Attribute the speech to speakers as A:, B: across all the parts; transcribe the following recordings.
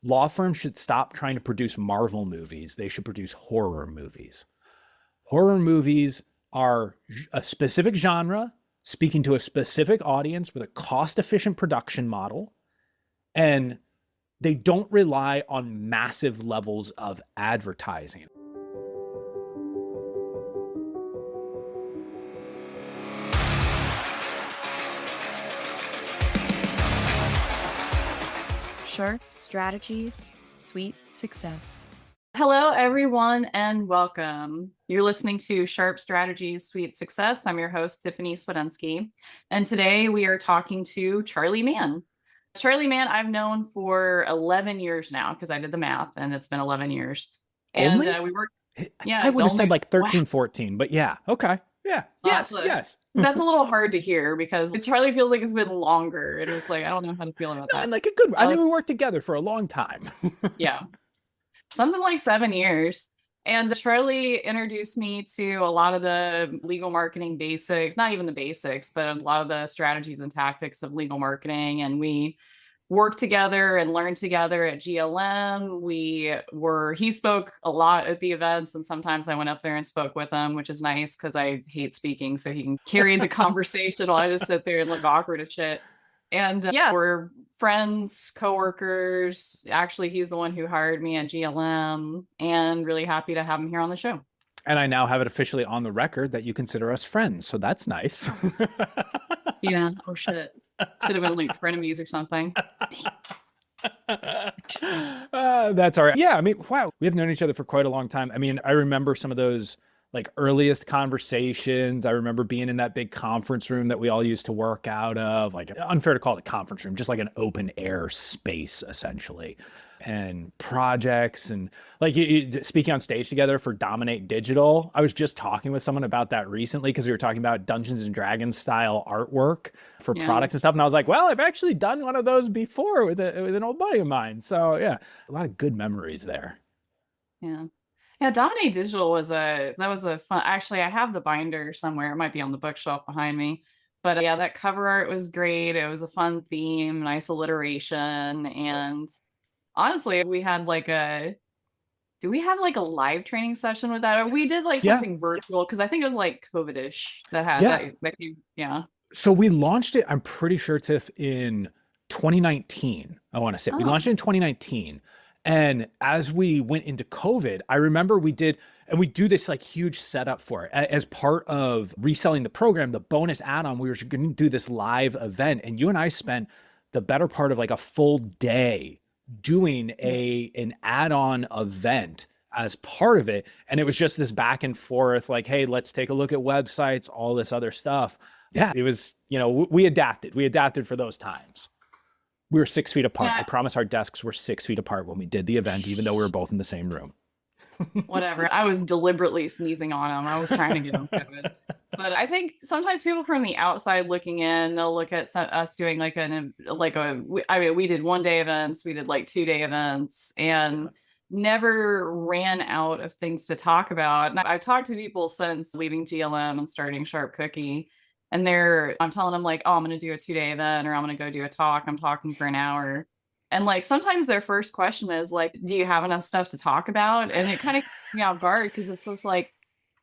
A: Law firms should stop trying to produce Marvel movies. They should produce horror movies. Horror movies are a specific genre speaking to a specific audience with a cost efficient production model, and they don't rely on massive levels of advertising.
B: Sharp strategies, sweet success. Hello, everyone, and welcome. You're listening to Sharp Strategies, Sweet Success. I'm your host, Tiffany Swedensky, and today we are talking to Charley Mann. Charley Mann, I've known for 11 years now because I did the math, and it's been 11 years. And
A: Only?
B: we worked.
A: I
B: Yeah, it's
A: would have said
B: only
A: like
B: wow.
A: 13, 14, but yeah. Okay. Yeah. Yes. Yes.
B: That's a little hard to hear because Charley feels like it's been longer, and it's like I don't know how to feel about
A: No,
B: that.
A: and like a good, I mean, we worked together for a long time.
B: Yeah. Something like 7 years. And Charley introduced me to a lot of the legal marketing basics, not even the basics, but a lot of the strategies and tactics of legal marketing. And we worked together and learned together at GLM. He spoke a lot at the events, and sometimes I went up there and spoke with him, which is nice because I hate speaking. So he can carry the conversation while I just sit there and look awkward and shit. And yeah, we're friends, coworkers. Actually, he's the one who hired me at GLM, and really happy to have him here on the show.
A: And I now have it officially on the record that you consider us friends. So that's nice.
B: Yeah. Oh shit. Should have been like frenemies or something.
A: That's all right. Yeah, I mean, wow, we have known each other for quite a long time. I mean, I remember some of those like earliest conversations. I remember being in that big conference room that we all used to work out of. Like, unfair to call it a conference room, just like an open air space, essentially. And projects and like speaking on stage together for Dominate Digital. I was just talking with someone about that recently because we were talking about Dungeons and Dragons style artwork for
B: Yeah.
A: products and stuff. And I was like, well, I've actually done one of those before with an old buddy of mine. So yeah, a lot of good memories there.
B: Yeah. Yeah, Dominate Digital was a fun. Actually, I have the binder somewhere. It might be on the bookshelf behind me. But yeah, that cover art was great. It was a fun theme, nice alliteration, and honestly, we had like a. Do we have like a live training session with that? Or we did like
A: Yeah.
B: something virtual because I think it was like COVID-ish that had
A: Yeah.
B: yeah.
A: So we launched it, I'm pretty sure, Tiff, in 2019. I want to say we
B: Oh,
A: launched it in 2019. And as we went into COVID, I remember we did, and we do this like huge setup for it. As part of reselling the program, the bonus add on, we were going to do this live event. And you and I spent the better part of like a full day doing an add-on event as part of it. And it was just this back and forth, like, hey, let's take a look at websites, all this other stuff. Yeah, it was, we adapted. We adapted for those times. We were 6 feet apart.
B: yeah.
A: I promise our desks were 6 feet apart when we did the event, even though we were both in the same room.
B: Whatever. I was deliberately sneezing on him. I was trying to get him COVID. But I think sometimes people from the outside looking in, they'll look at us doing like we did 1 day events, we did like 2 day events, and never ran out of things to talk about. And I've talked to people since leaving GLM and starting Sharp Cookie, and I'm telling them like, oh, I'm going to do a 2 day event, or I'm going to go do a talk. I'm talking for an hour. And like sometimes their first question is like, do you have enough stuff to talk about? And it kind of gets me off guard because it's just like,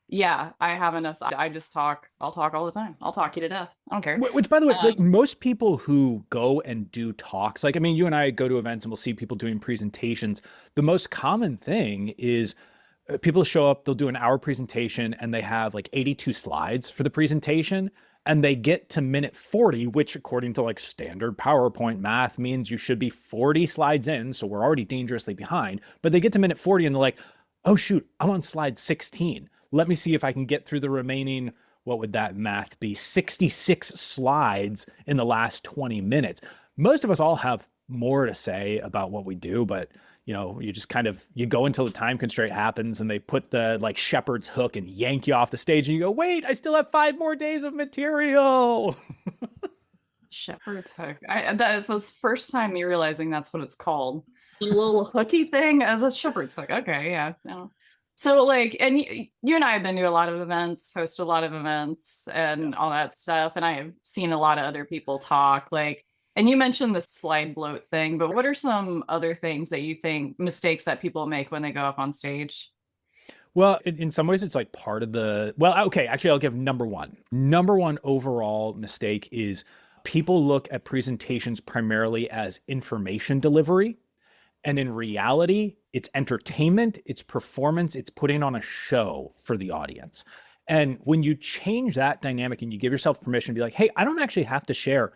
B: yeah, I have enough. I just talk. I'll talk all the time. I'll talk you to death. I don't care.
A: Which, by the way, like most people who go and do talks, like, I mean, you and I go to events and we'll see people doing presentations. The most common thing is people show up, they'll do an hour presentation and they have like 82 slides for the presentation. And they get to minute 40, which according to like standard PowerPoint math means you should be 40 slides in. So we're already dangerously behind. But they get to minute 40 and they're like, oh, shoot, I'm on slide 16. Let me see if I can get through the remaining, what would that math be? 66 slides in the last 20 minutes. Most of us all have more to say about what we do, but you just kind of, you go until the time constraint happens and they put the like shepherd's hook and yank you off the stage and you go, wait, I still have 5 more days of material.
B: Shepherd's hook. That was first time me realizing that's what it's called. The little hooky thing as a shepherd's hook. Okay, yeah. No. So like, and you and I have been to a lot of events, hosted a lot of events and all that stuff. And I have seen a lot of other people talk. Like, And you mentioned the slide bloat thing, but what are some other things that you think mistakes that people make when they go up on stage?
A: Well, in some ways, it's like part of the. Well, okay, actually, I'll give number one. Number one overall mistake is people look at presentations primarily as information delivery. And in reality, it's entertainment, it's performance, it's putting on a show for the audience. And when you change that dynamic and you give yourself permission to be like, hey, I don't actually have to share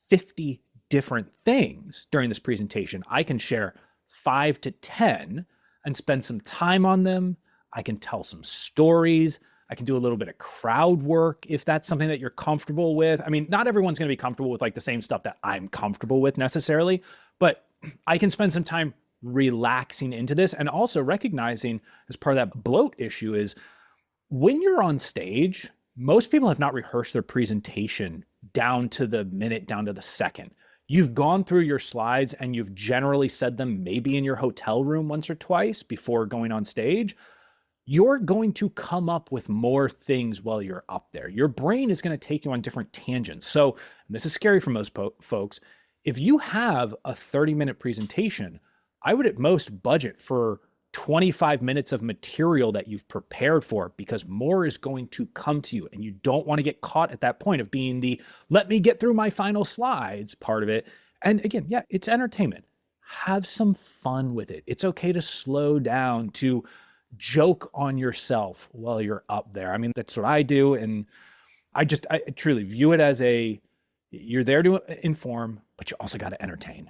A: 50 different things during this presentation. I can share 5 to 10 and spend some time on them. I can tell some stories. I can do a little bit of crowd work if that's something that you're comfortable with. I mean, not everyone's going to be comfortable with like the same stuff that I'm comfortable with necessarily, but I can spend some time relaxing into this and also recognizing as part of that bloat issue is when you're on stage, most people have not rehearsed their presentation down to the minute, down to the second. You've gone through your slides and you've generally said them maybe in your hotel room once or twice before going on stage. You're going to come up with more things while you're up there. Your brain is going to take you on different tangents. So this is scary for most folks. If you have a 30-minute presentation, I would at most budget for 25 minutes of material that you've prepared for because more is going to come to you and you don't want to get caught at that point of being the let me get through my final slides part of it. And again, yeah, it's entertainment. Have some fun with it. It's okay to slow down, to joke on yourself while you're up there. I mean, that's what I do. And I truly view it as you're there to inform, but you also got to entertain.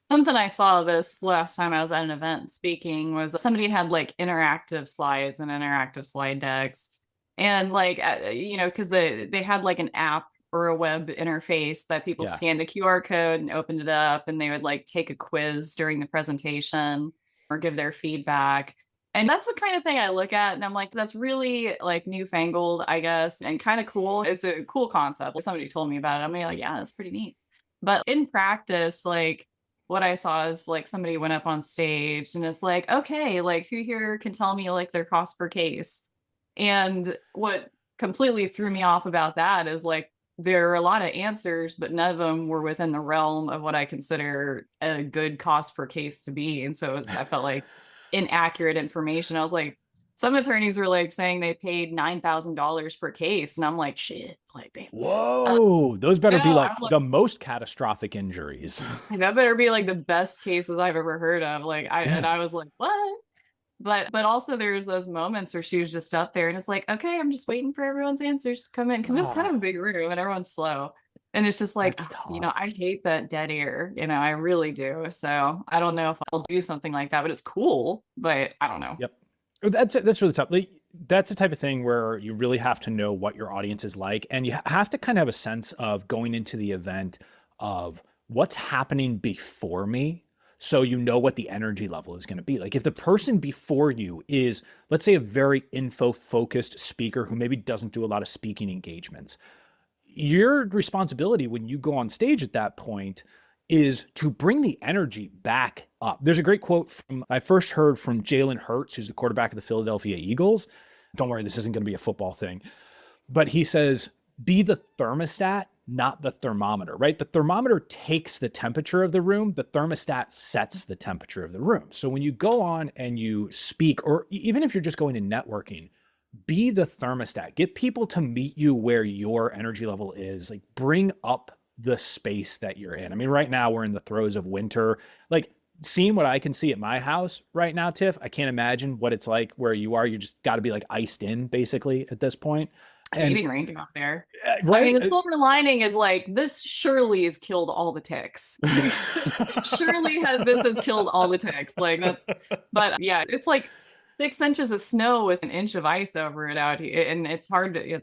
B: Something I saw this last time I was at an event speaking was somebody had like interactive slides and interactive slide decks. And like, because they had like an app or a web interface that people
A: Yeah.
B: scanned a QR code and opened it up and they would like take a quiz during the presentation or give their feedback. And that's the kind of thing I look at and I'm like, that's really like newfangled, I guess, and kind of cool. It's a cool concept. Well, somebody told me about it. I'm like, yeah, that's pretty neat. But in practice, like what I saw is like somebody went up on stage and it's like, okay, like who here can tell me like their cost per case? And what completely threw me off about that is like there are a lot of answers, but none of them were within the realm of what I consider a good cost per case to be. And so I felt like inaccurate information. I was like, some attorneys were like saying they paid $9,000 per case. And I'm like, shit, like, damn.
A: Whoa, those better be like
B: like
A: the most catastrophic injuries.
B: that better be like the best cases I've ever heard of. And
A: Yeah.
B: I was like, what? But also there's those moments where she was just up there and it's like, okay, I'm just waiting for everyone's answers to come in because it's kind of a big room and everyone's slow. And it's just like,
A: That's
B: I
A: tough.
B: hate that dead air. I really do. So I don't know if I'll do something like that, but it's cool. But I don't know.
A: Yep. That's really tough. Like, that's the type of thing where you really have to know what your audience is like, and you have to kind of have a sense of going into the event of what's happening before me, so you know what the energy level is going to be. Like if the person before you is, let's say, a very info focused speaker who maybe doesn't do a lot of speaking engagements, your responsibility when you go on stage at that point is to bring the energy back up. There's a great quote I first heard from Jalen Hurts, who's the quarterback of the Philadelphia Eagles. Don't worry, this isn't going to be a football thing. But he says, be the thermostat, not the thermometer, right? The thermometer takes the temperature of the room. The thermostat sets the temperature of the room. So when you go on and you speak, or even if you're just going to networking, be the thermostat. Get people to meet you where your energy level is. Like bring up the space that you're in. I mean, right now we're in the throes of winter. Like seeing what I can see at my house right now, Tiff, I can't imagine what it's like where you are. You just got to be like iced in basically at this point. And
B: Skating rink out there. I
A: right.
B: mean, the silver lining is like this surely has killed all the ticks. Surely this has killed all the ticks. Like but yeah, it's like 6 inches of snow with an inch of ice over it out here. And it's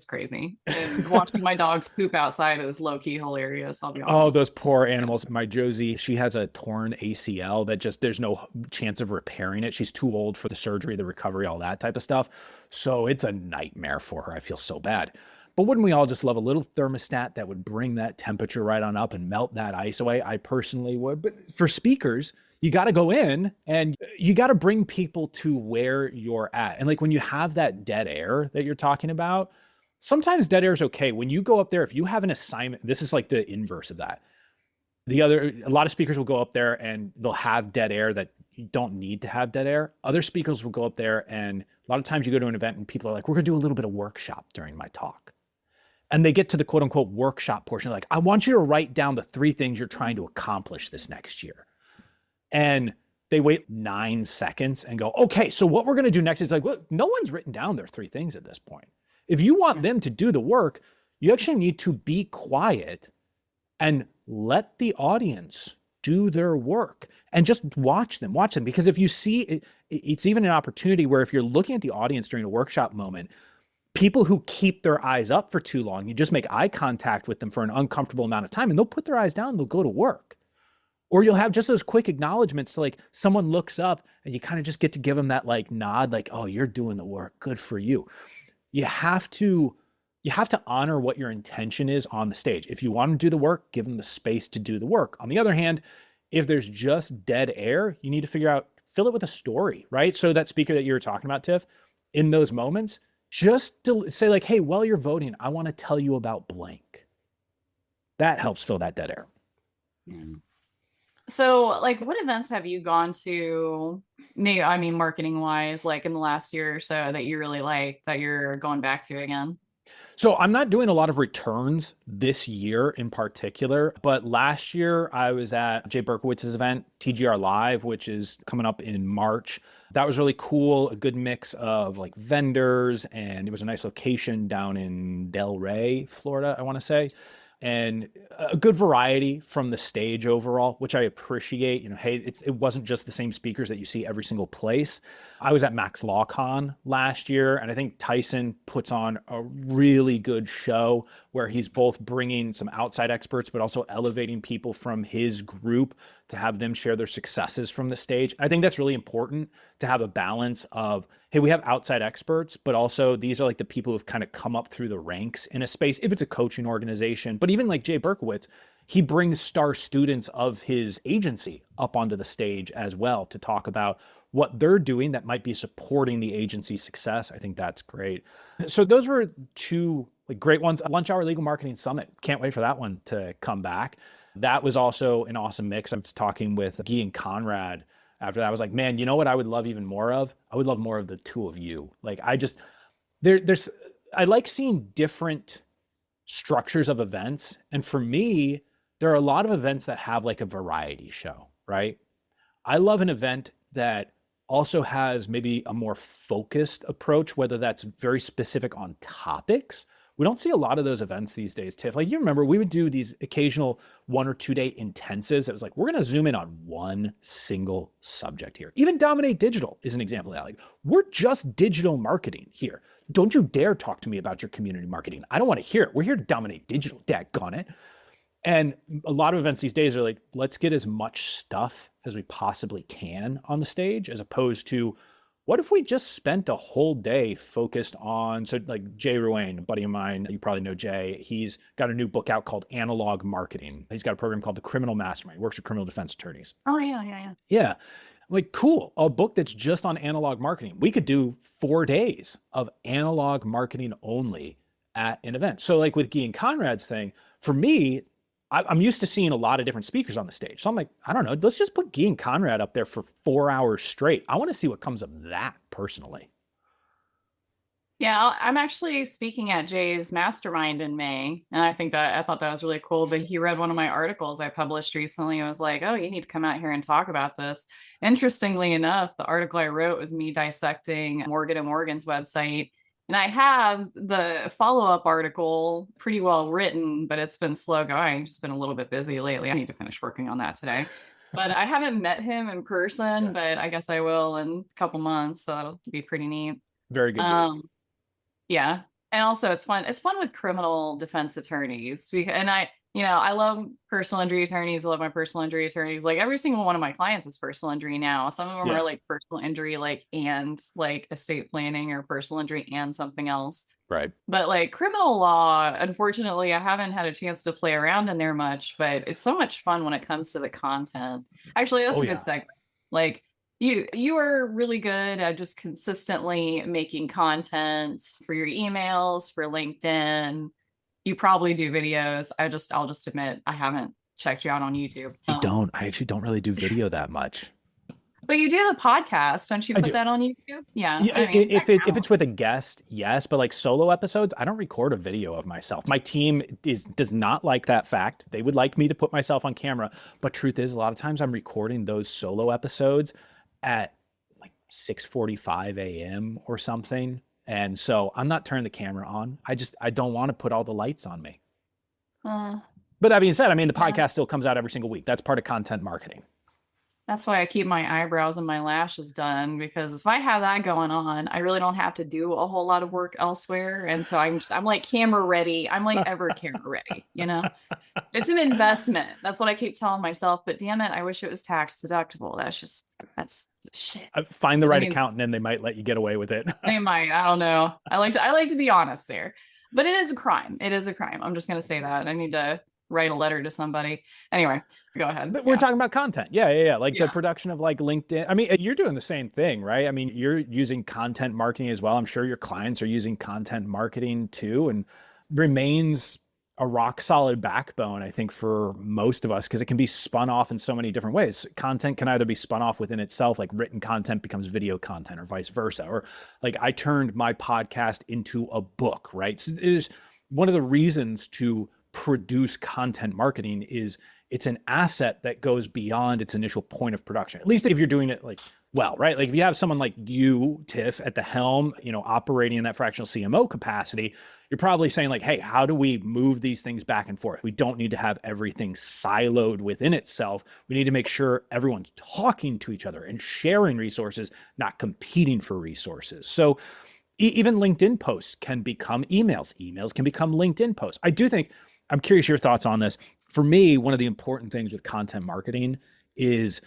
B: crazy. And watching my dogs poop outside is low key hilarious. I'll be
A: Oh,
B: honest.
A: those poor animals. My Josie, she has a torn ACL that just, there's no chance of repairing it. She's too old for the surgery, the recovery, all that type of stuff. So it's a nightmare for her. I feel so bad. But wouldn't we all just love a little thermostat that would bring that temperature right on up and melt that ice away? I personally would. But for speakers, you got to go in and you got to bring people to where you're at. And like when you have that dead air that you're talking about, Sometimes dead air is okay. When you go up there, if you have an assignment, this is like the inverse of that. A lot of speakers will go up there and they'll have dead air that you don't need to have dead air. Other speakers will go up there, and a lot of times you go to an event and people are like, we're going to do a little bit of workshop during my talk. And they get to the quote unquote workshop portion. Like, I want you to write down the 3 things you're trying to accomplish this next year. And they wait 9 seconds and go, okay, so what we're going to do next is like, well, no one's written down their 3 things at this point. If you want them to do the work, you actually need to be quiet and let the audience do their work and just watch them. Because if you see it, it's even an opportunity where if you're looking at the audience during a workshop moment, people who keep their eyes up for too long, you just make eye contact with them for an uncomfortable amount of time and they'll put their eyes down and they'll go to work. Or you'll have just those quick acknowledgments to like someone looks up and you kind of just get to give them that like nod, like, oh, you're doing the work. Good for you. You have to honor what your intention is on the stage. If you want to do the work, give them the space to do the work. On the other hand, if there's just dead air, you need to fill it with a story, right? So that speaker that you were talking about, Tiff, in those moments, just to say like, hey, while you're voting, I want to tell you about blank. That helps fill that dead air.
B: Mm. So like what events have you gone to, I mean, marketing wise, like in the last year or so that you really like that you're going back to again?
A: So I'm not doing a lot of returns this year in particular, but last year I was at Jay Berkowitz's event, TGR Live, which is coming up in March. That was really cool. A good mix of like vendors, and it was a nice location down in Del Rey, Florida, I want to say. And a good variety from the stage overall, which I appreciate. You know, hey, it wasn't just the same speakers that you see every single place. I was at Max LawCon last year, and I think Tyson puts on a really good show where he's both bringing some outside experts, but also elevating people from his group to have them share their successes from the stage. I think that's really important to have a balance of, hey, we have outside experts, but also these are like the people who've kind of come up through the ranks in a space, if it's a coaching organization. But even like Jay Berkowitz, he brings star students of his agency up onto the stage as well to talk about what they're doing that might be supporting the agency's success. I think that's great. So those were 2 like great ones. Lunch Hour Legal Marketing Summit. Can't wait for that one to come back. That was also an awesome mix. I was talking with Guy and Conrad after that. I was like, man, you know what I would love even more of? I would love more of the 2 of you. Like I like seeing different structures of events. And for me, there are a lot of events that have like a variety show, right? I love an event that also has maybe a more focused approach, whether that's very specific on topics. We don't see a lot of those events these days, Tiff. Like, you remember we would do these occasional 1 or 2 day intensives. It was like, we're going to zoom in on one single subject here. Even Dominate Digital is an example of that. Like, we're just digital marketing here. Don't you dare talk to me about your community marketing. I don't want to hear it. We're here to dominate digital, daggone it. And a lot of events these days are like, let's get as much stuff as we possibly can on the stage, as opposed to, what if we just spent a whole day focused on, so like Jay Ruane, a buddy of mine, you probably know Jay, he's got a new book out called Analog Marketing. He's got a program called The Criminal Mastermind. He works with criminal defense attorneys.
B: Oh, yeah.
A: Yeah. Like, cool. A book that's just on analog marketing. We could do 4 days of analog marketing only at an event. So like with Guy and Conrad's thing, for me, I'm used to seeing a lot of different speakers on the stage. So I'm like, I don't know, let's just put Guy and Conrad up there for 4 hours straight. I want to see what comes of that personally.
B: Yeah, I'm actually speaking at Jay's mastermind in May. And I thought that was really cool. But he read one of my articles I published recently. I was like, oh, you need to come out here and talk about this. Interestingly enough, the article I wrote was me dissecting Morgan & Morgan's website. And I have the follow-up article pretty well written, but it's been slow going. I've just been a little bit busy lately. I need to finish working on that today. But I haven't met him in person, but I guess I will in a couple months. So that'll be pretty neat.
A: Very good.
B: Yeah. And also it's fun. It's fun with criminal defense attorneys. And I love personal injury attorneys. I love my personal injury attorneys. Like every single one of my clients is personal injury now. Some of them are like personal injury, and like estate planning, or personal injury and something else.
A: Right.
B: But like criminal law, unfortunately, I haven't had a chance to play around in there much, but it's so much fun when it comes to the content. Actually, that's a good segment. Like, You are really good at just consistently making content for your emails, for LinkedIn. You probably do videos. I'll just admit I haven't checked you out on YouTube.
A: I actually don't really do video that much.
B: But you do the podcast. Don't you
A: I
B: put
A: do.
B: that on YouTube? Yeah.
A: Yeah,
B: I mean, that
A: if it's
B: counts.
A: with a guest, yes, but like solo episodes, I don't record a video of myself. My team does not like that fact. They would like me to put myself on camera, but truth is, a lot of times I'm recording those solo episodes at like 6:45 a.m. or something, and so I'm not turning the camera on. I don't want to put all the lights on me.
B: Uh,
A: But that being said, I mean, the
B: yeah.
A: podcast still comes out every single week. That's part of content marketing.
B: That's why I keep my eyebrows and my lashes done, because if I have that going on, I really don't have to do a whole lot of work elsewhere. And so I'm like camera ready. I'm like ever camera ready, you know? It's an investment. That's what I keep telling myself. But damn it, I wish it was tax deductible. That's shit.
A: Find the
B: I
A: right
B: mean,
A: accountant and they might let you get away with it.
B: they might. I don't know. I like to be honest there. But it is a crime. It is a crime. I'm just gonna say that. I need to write a letter to somebody. Anyway, go ahead.
A: We're
B: Yeah.
A: talking about content. Yeah. Like the
B: Yeah.
A: production of like LinkedIn. I mean, you're doing the same thing, right? I mean, you're using content marketing as well. I'm sure your clients are using content marketing too, and remains a rock solid backbone, I think, for most of us, because it can be spun off in so many different ways. Content can either be spun off within itself, like written content becomes video content, or vice versa. Or like I turned my podcast into a book, right? So there's one of the reasons to produce content marketing is it's an asset that goes beyond its initial point of production. At least if you're doing it like well, right? Like if you have someone like you, Tiff, at the helm, operating in that fractional CMO capacity, you're probably saying like, hey, how do we move these things back and forth? We don't need to have everything siloed within itself. We need to make sure everyone's talking to each other and sharing resources, not competing for resources. So even LinkedIn posts can become emails. Emails can become LinkedIn posts. I do think, I'm curious your thoughts on this. For me, one of the important things with content marketing is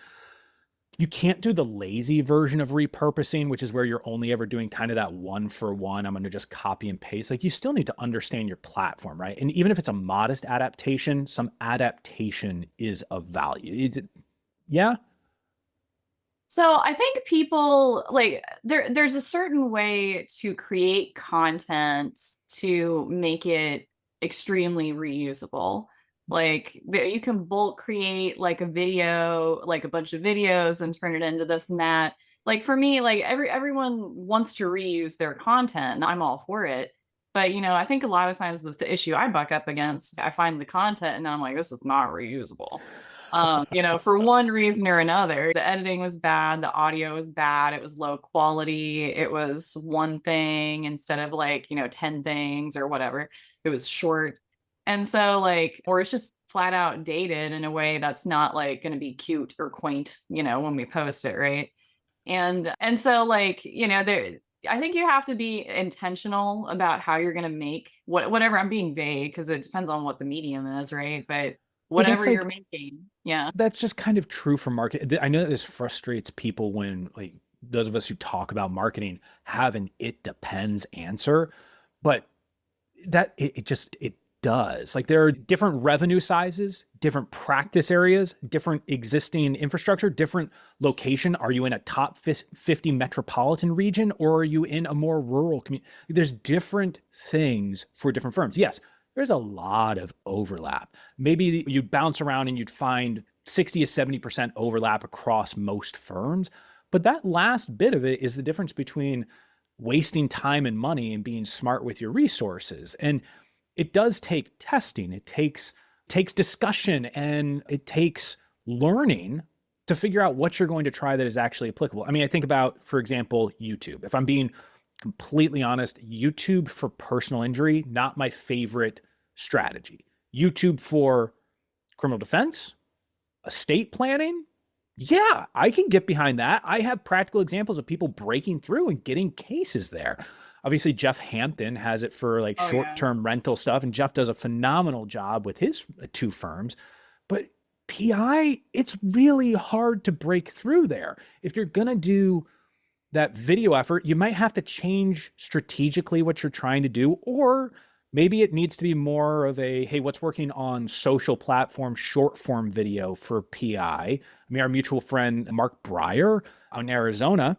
A: you can't do the lazy version of repurposing, which is where you're only ever doing kind of that one for one. I'm going to just copy and paste. Like you still need to understand your platform, right? And even if it's a modest adaptation, some adaptation is of value. Yeah.
B: So I think people like there's a certain way to create content to make it extremely reusable. Like you can bulk create like a video, like a bunch of videos and turn it into this and that. Like for me, like everyone wants to reuse their content and I'm all for it. But I think a lot of times the issue I buck up against, I find the content and I'm like, this is not reusable. For one reason or another. The editing was bad, the audio was bad, it was low quality, it was one thing instead of like 10 things or whatever. It was short. And so like, or it's just flat out dated in a way that's not like going to be cute or quaint, when we post it, right? And so like, there, I think you have to be intentional about how you're going to make whatever. I'm being vague because it depends on what the medium is, right? But
A: But
B: whatever
A: that's
B: you're
A: like,
B: making, yeah.
A: that's just kind of true for market. I know that this frustrates people when like those of us who talk about marketing have an "it depends" answer, but it does. Like there are different revenue sizes, different practice areas, different existing infrastructure, different location. Are you in a top 50 metropolitan region or are you in a more rural community? There's different things for different firms. Yes, there's a lot of overlap. Maybe you'd bounce around and you'd find 60 to 70% overlap across most firms. But that last bit of it is the difference between wasting time and money and being smart with your resources. And it does take testing. It takes discussion and it takes learning to figure out what you're going to try that is actually applicable. I mean, I think about, for example, YouTube. If I'm being completely honest, YouTube for personal injury, not my favorite strategy. YouTube for criminal defense, estate planning, yeah, I can get behind that. I have practical examples of people breaking through and getting cases there. Obviously, Jeff Hampton has it for like
B: Oh yeah.
A: short-term rental stuff, and Jeff does a phenomenal job with his two firms. But PI, it's really hard to break through there. If you're going to do that video effort, you might have to change strategically what you're trying to do, or Maybe it needs to be more of a, hey, what's working on social platform, short form video for PI? I mean, our mutual friend, Mark Breyer out in Arizona,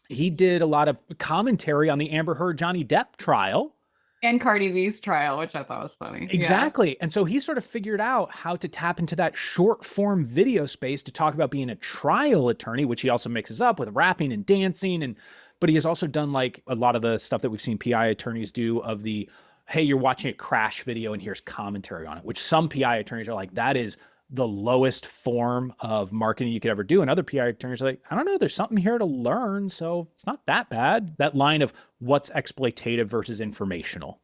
A: he did a lot of commentary on the Amber Heard Johnny Depp trial.
B: And Cardi B's trial, which I thought was funny. Yeah.
A: Exactly. And so he sort of figured out how to tap into that short form video space to talk about being a trial attorney, which he also mixes up with rapping and dancing. But he has also done like a lot of the stuff that we've seen PI attorneys do of the, hey, you're watching a crash video and here's commentary on it, which some PI attorneys are like, that is the lowest form of marketing you could ever do. And other PI attorneys are like, I don't know, there's something here to learn. So it's not that bad. That line of what's exploitative versus informational.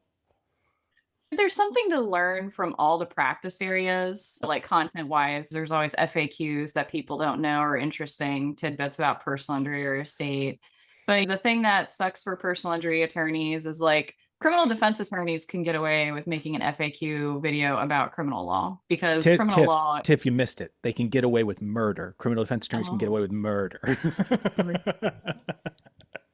B: There's something to learn from all the practice areas, like content wise. There's always FAQs that people don't know are interesting, tidbits about personal injury or estate. But the thing that sucks for personal injury attorneys is like criminal defense attorneys can get away with making an FAQ video about criminal law because criminal law.
A: Tiff, you missed it. They can get away with murder. Criminal defense attorneys can get away with murder.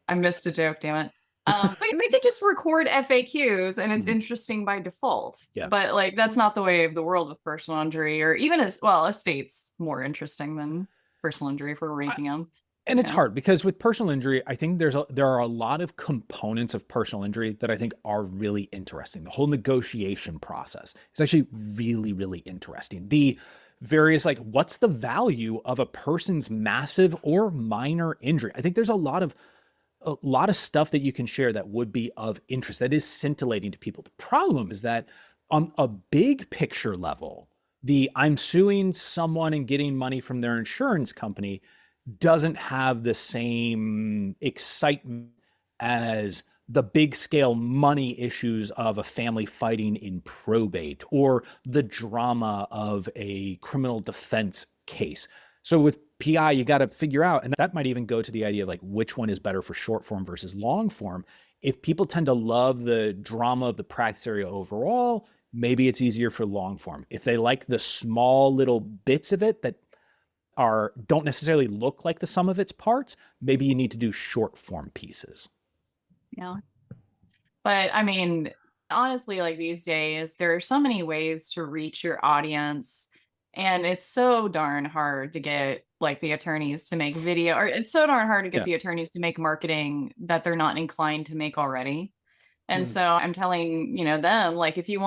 B: I missed a joke, damn it. They could just record FAQs and it's interesting by default.
A: Yeah.
B: But like that's not the way of the world with personal injury, or even as well, estate's more interesting than personal injury if we're ranking them.
A: And it's hard because with personal injury, I think there are a lot of components of personal injury that I think are really interesting. The whole negotiation process is actually really, really interesting. The various, like, what's the value of a person's massive or minor injury? I think there's a lot of stuff that you can share that would be of interest, that is scintillating to people. The problem is that on a big picture level, I'm suing someone and getting money from their insurance company doesn't have the same excitement as the big scale money issues of a family fighting in probate or the drama of a criminal defense case. So with PI, you got to figure out, and that might even go to the idea of like which one is better for short form versus long form. If people tend to love the drama of the practice area overall, maybe it's easier for long form. If they like the small little bits of it that don't necessarily look like the sum of its parts, maybe you need to do short form pieces.
B: Yeah. But I mean, honestly, like these days, there are so many ways to reach your audience. And it's so darn hard to get like the attorneys to make video, or it's so darn hard to get the attorneys to make marketing that they're not inclined to make already. And so I'm telling, them, like, if you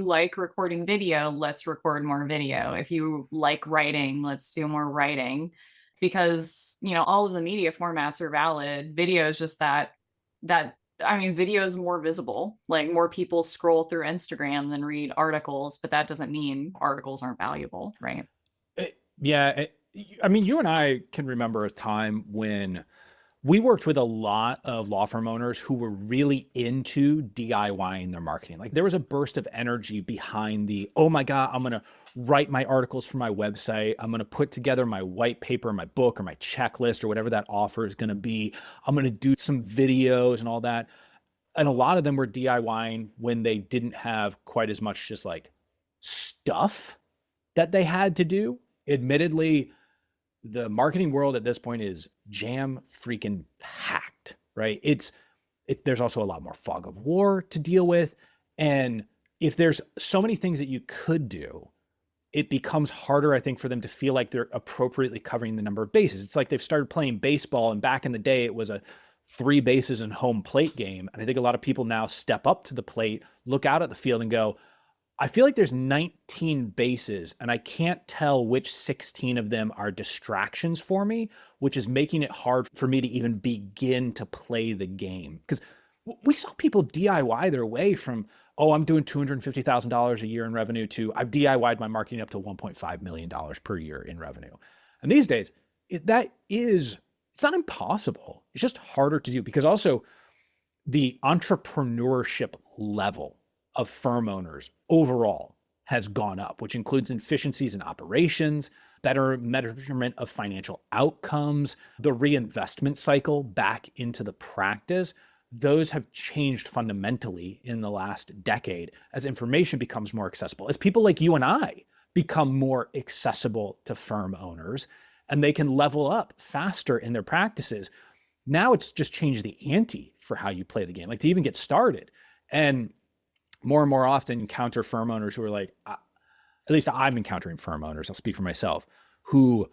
B: like recording video, let's record more video. If you like writing, let's do more writing, because, all of the media formats are valid. Video is just video is more visible. Like more people scroll through Instagram than read articles, but that doesn't mean articles aren't valuable, right?
A: Yeah. I mean, you and I can remember a time when we worked with a lot of law firm owners who were really into DIYing their marketing. Like there was a burst of energy behind oh my God, I'm going to write my articles for my website. I'm going to put together my white paper, my book, or my checklist, or whatever that offer is going to be. I'm going to do some videos and all that. And a lot of them were DIYing when they didn't have quite as much just like stuff that they had to do. Admittedly, the marketing world at this point is jam freaking packed, right? There's also a lot more fog of war to deal with. And if there's so many things that you could do, it becomes harder, I think, for them to feel like they're appropriately covering the number of bases. It's like they've started playing baseball, and back in the day, it was a 3 bases and home plate game. And I think a lot of people now step up to the plate, look out at the field and go, I feel like there's 19 bases and I can't tell which 16 of them are distractions for me, which is making it hard for me to even begin to play the game. Because we saw people DIY their way from, I'm doing $250,000 a year in revenue to I've DIY'd my marketing up to $1.5 million per year in revenue. And these days, it's not impossible. It's just harder to do because also the entrepreneurship level of firm owners overall has gone up, which includes efficiencies in operations, better measurement of financial outcomes, the reinvestment cycle back into the practice. Those have changed fundamentally in the last decade as information becomes more accessible, as people like you and I become more accessible to firm owners and they can level up faster in their practices. Now it's just changed the ante for how you play the game, like to even get started. And more and more often encounter firm owners who are like, at least I'm encountering firm owners, I'll speak for myself, who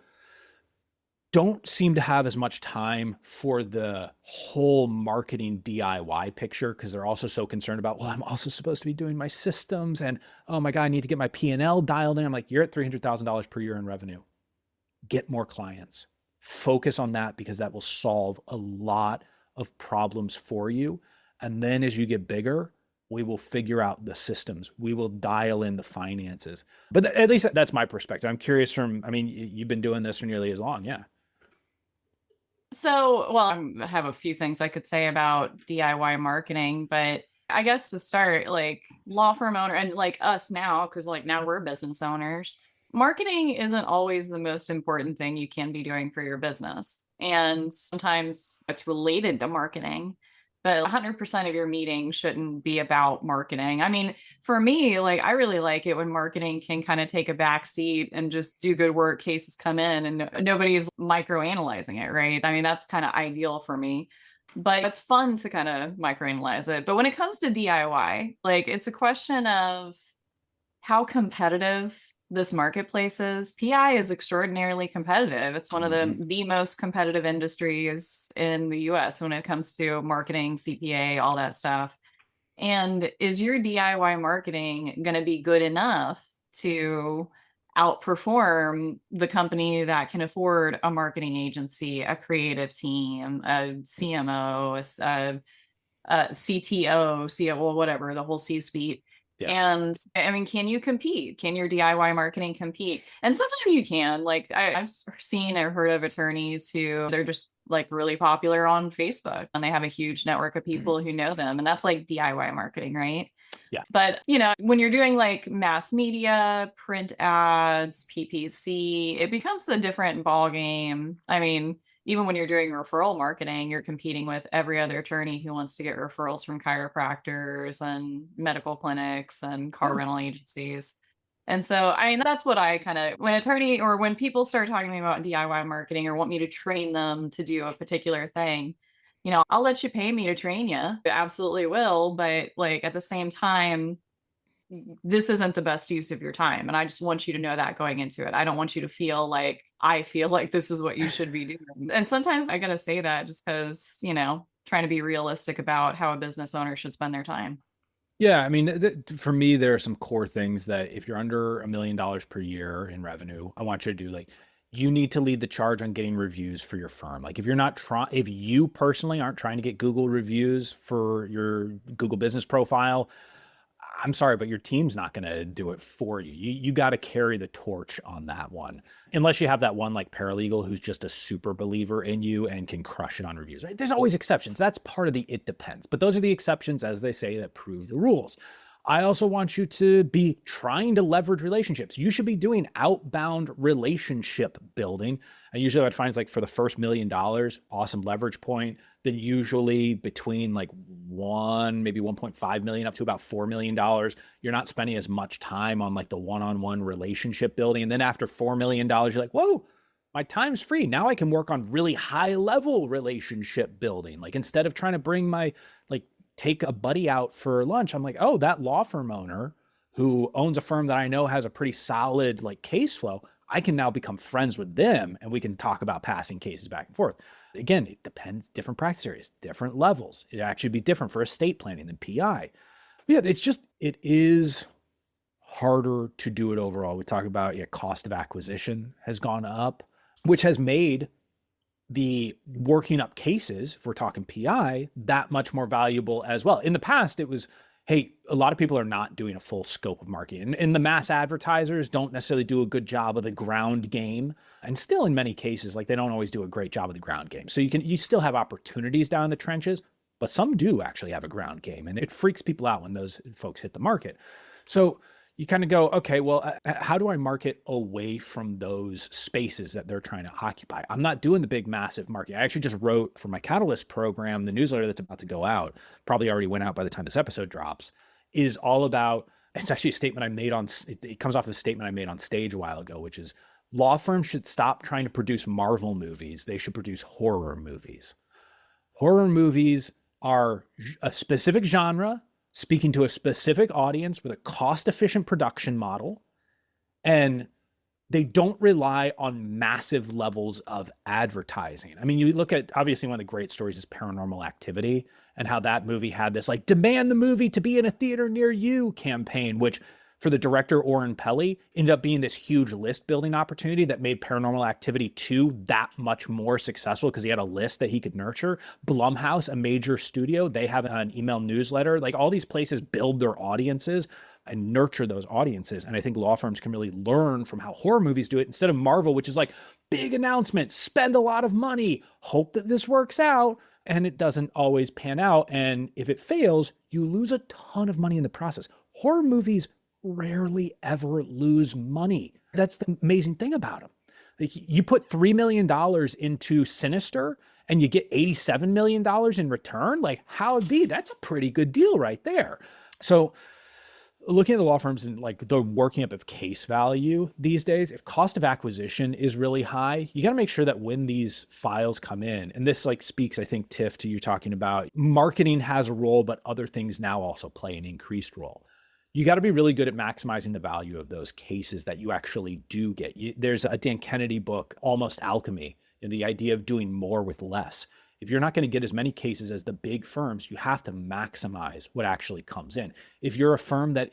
A: don't seem to have as much time for the whole marketing DIY picture because they're also so concerned about, well, I'm also supposed to be doing my systems and, oh my God, I need to get my P&L dialed in. I'm like, you're at $300,000 per year in revenue. Get more clients. Focus on that because that will solve a lot of problems for you. And then as you get bigger, we will figure out the systems. We will dial in the finances. But at least that's my perspective. I'm curious from, I mean, you've been doing this for nearly as long. Yeah.
B: So, well, I have a few things I could say about DIY marketing, but I guess to start, like law firm owner and like us now, because like now we're business owners, marketing isn't always the most important thing you can be doing for your business. And sometimes it's related to marketing, but 100% of your meeting shouldn't be about marketing. I mean, for me, like I really like it when marketing can kind of take a back seat and just do good work, cases come in and nobody's microanalyzing it, right? I mean, that's kind of ideal for me. But it's fun to kind of microanalyze it. But when it comes to DIY, like it's a question of how competitive this marketplace is. PI is extraordinarily competitive. It's one of the most competitive industries in the US when it comes to marketing, CPA, all that stuff. And is your DIY marketing going to be good enough to outperform the company that can afford a marketing agency, a creative team, a CMO, CTO, CEO, whatever, the whole C-suite?
A: Yeah.
B: And I mean, can you compete? Can your DIY marketing compete? And sometimes you can. Like I've seen or heard of attorneys who they're just like really popular on Facebook and they have a huge network of people who know them. And that's like DIY marketing, right?
A: Yeah.
B: But you know, when you're doing like mass media, print ads, PPC, it becomes a different ballgame. I mean, even when you're doing referral marketing, you're competing with every other attorney who wants to get referrals from chiropractors and medical clinics and car rental agencies. And so, I mean, that's what I kind of, when attorney or when people start talking to me about DIY marketing or want me to train them to do a particular thing, you know, I'll let you pay me to train you. I absolutely will. But like at the same time, this isn't the best use of your time. And I just want you to know that going into it. I don't want you to feel like I feel like this is what you should be doing. And sometimes I got to say that just because, you know, trying to be realistic about how a business owner should spend their time.
A: Yeah, I mean, for me, there are some core things that if you're under $1 million per year in revenue, I want you to do. Like, you need to lead the charge on getting reviews for your firm. Like, if you're not trying, if you personally aren't trying to get Google reviews for your Google business profile, I'm sorry, but your team's not going to do it for you. You got to carry the torch on that one. Unless you have that one like paralegal who's just a super believer in you and can crush it on reviews, right? There's always exceptions. That's part of the it depends. But those are the exceptions, as they say, that prove the rules. I also want you to be trying to leverage relationships. You should be doing outbound relationship building. And usually what I find is like for the first $1 million, awesome leverage point. Then usually between like maybe 1.5 million up to about $4 million, you're not spending as much time on like the one-on-one relationship building. And then after $4 million, you're like, whoa, my time's free. Now I can work on really high level relationship building. Like instead of trying to bring my take a buddy out for lunch, I'm like, oh, that law firm owner who owns a firm that I know has a pretty solid like case flow, I can now become friends with them and we can talk about passing cases back and forth. Again, it depends, different practice areas, different levels. It actually be different for estate planning than PI. But yeah, it is harder to do it overall. We talk about cost of acquisition has gone up, which has made the working up cases, if we're talking PI, that much more valuable as well. In the past, it was, hey, a lot of people are not doing a full scope of marketing. And the mass advertisers don't necessarily do a good job of the ground game. And still in many cases, like they don't always do a great job of the ground game. So you still have opportunities down in the trenches, but some do actually have a ground game. And it freaks people out when those folks hit the market. So you kind of go, okay, well, how do I market away from those spaces that they're trying to occupy? I'm not doing the big, massive marketing. I actually just wrote for my Catalyst program, the newsletter that's about to go out, probably already went out by the time this episode drops, is all about, it's actually a statement I made it comes off the statement I made on stage a while ago, which is law firms should stop trying to produce Marvel movies. They should produce horror movies. Horror movies are a specific genre speaking to a specific audience with a cost efficient production model, and they don't rely on massive levels of advertising. I mean, you look at, obviously one of the great stories is Paranormal Activity, and how that movie had this like demand the movie to be in a theater near you campaign, which for the director Oren Peli ended up being this huge list building opportunity that made Paranormal Activity 2 that much more successful because he had a list that he could nurture. Blumhouse, a major studio, they have an email newsletter. Like all these places build their audiences and nurture those audiences. And I think law firms can really learn from how horror movies do it instead of Marvel, which is like big announcement, spend a lot of money, hope that this works out. And it doesn't always pan out. And if it fails, you lose a ton of money in the process. Horror movies rarely ever lose money. That's the amazing thing about them. Like you put $3 million into Sinister and you get $87 million in return. Like how'd be? That's a pretty good deal right there. So looking at the law firms and like the working up of case value these days, if cost of acquisition is really high, you got to make sure that when these files come in, and this like speaks, I think, Tiff, to you talking about marketing has a role, but other things now also play an increased role. You got to be really good at maximizing the value of those cases that you actually do get. There's a Dan Kennedy book, Almost Alchemy, and the idea of doing more with less. If you're not going to get as many cases as the big firms, you have to maximize what actually comes in. If you're a firm that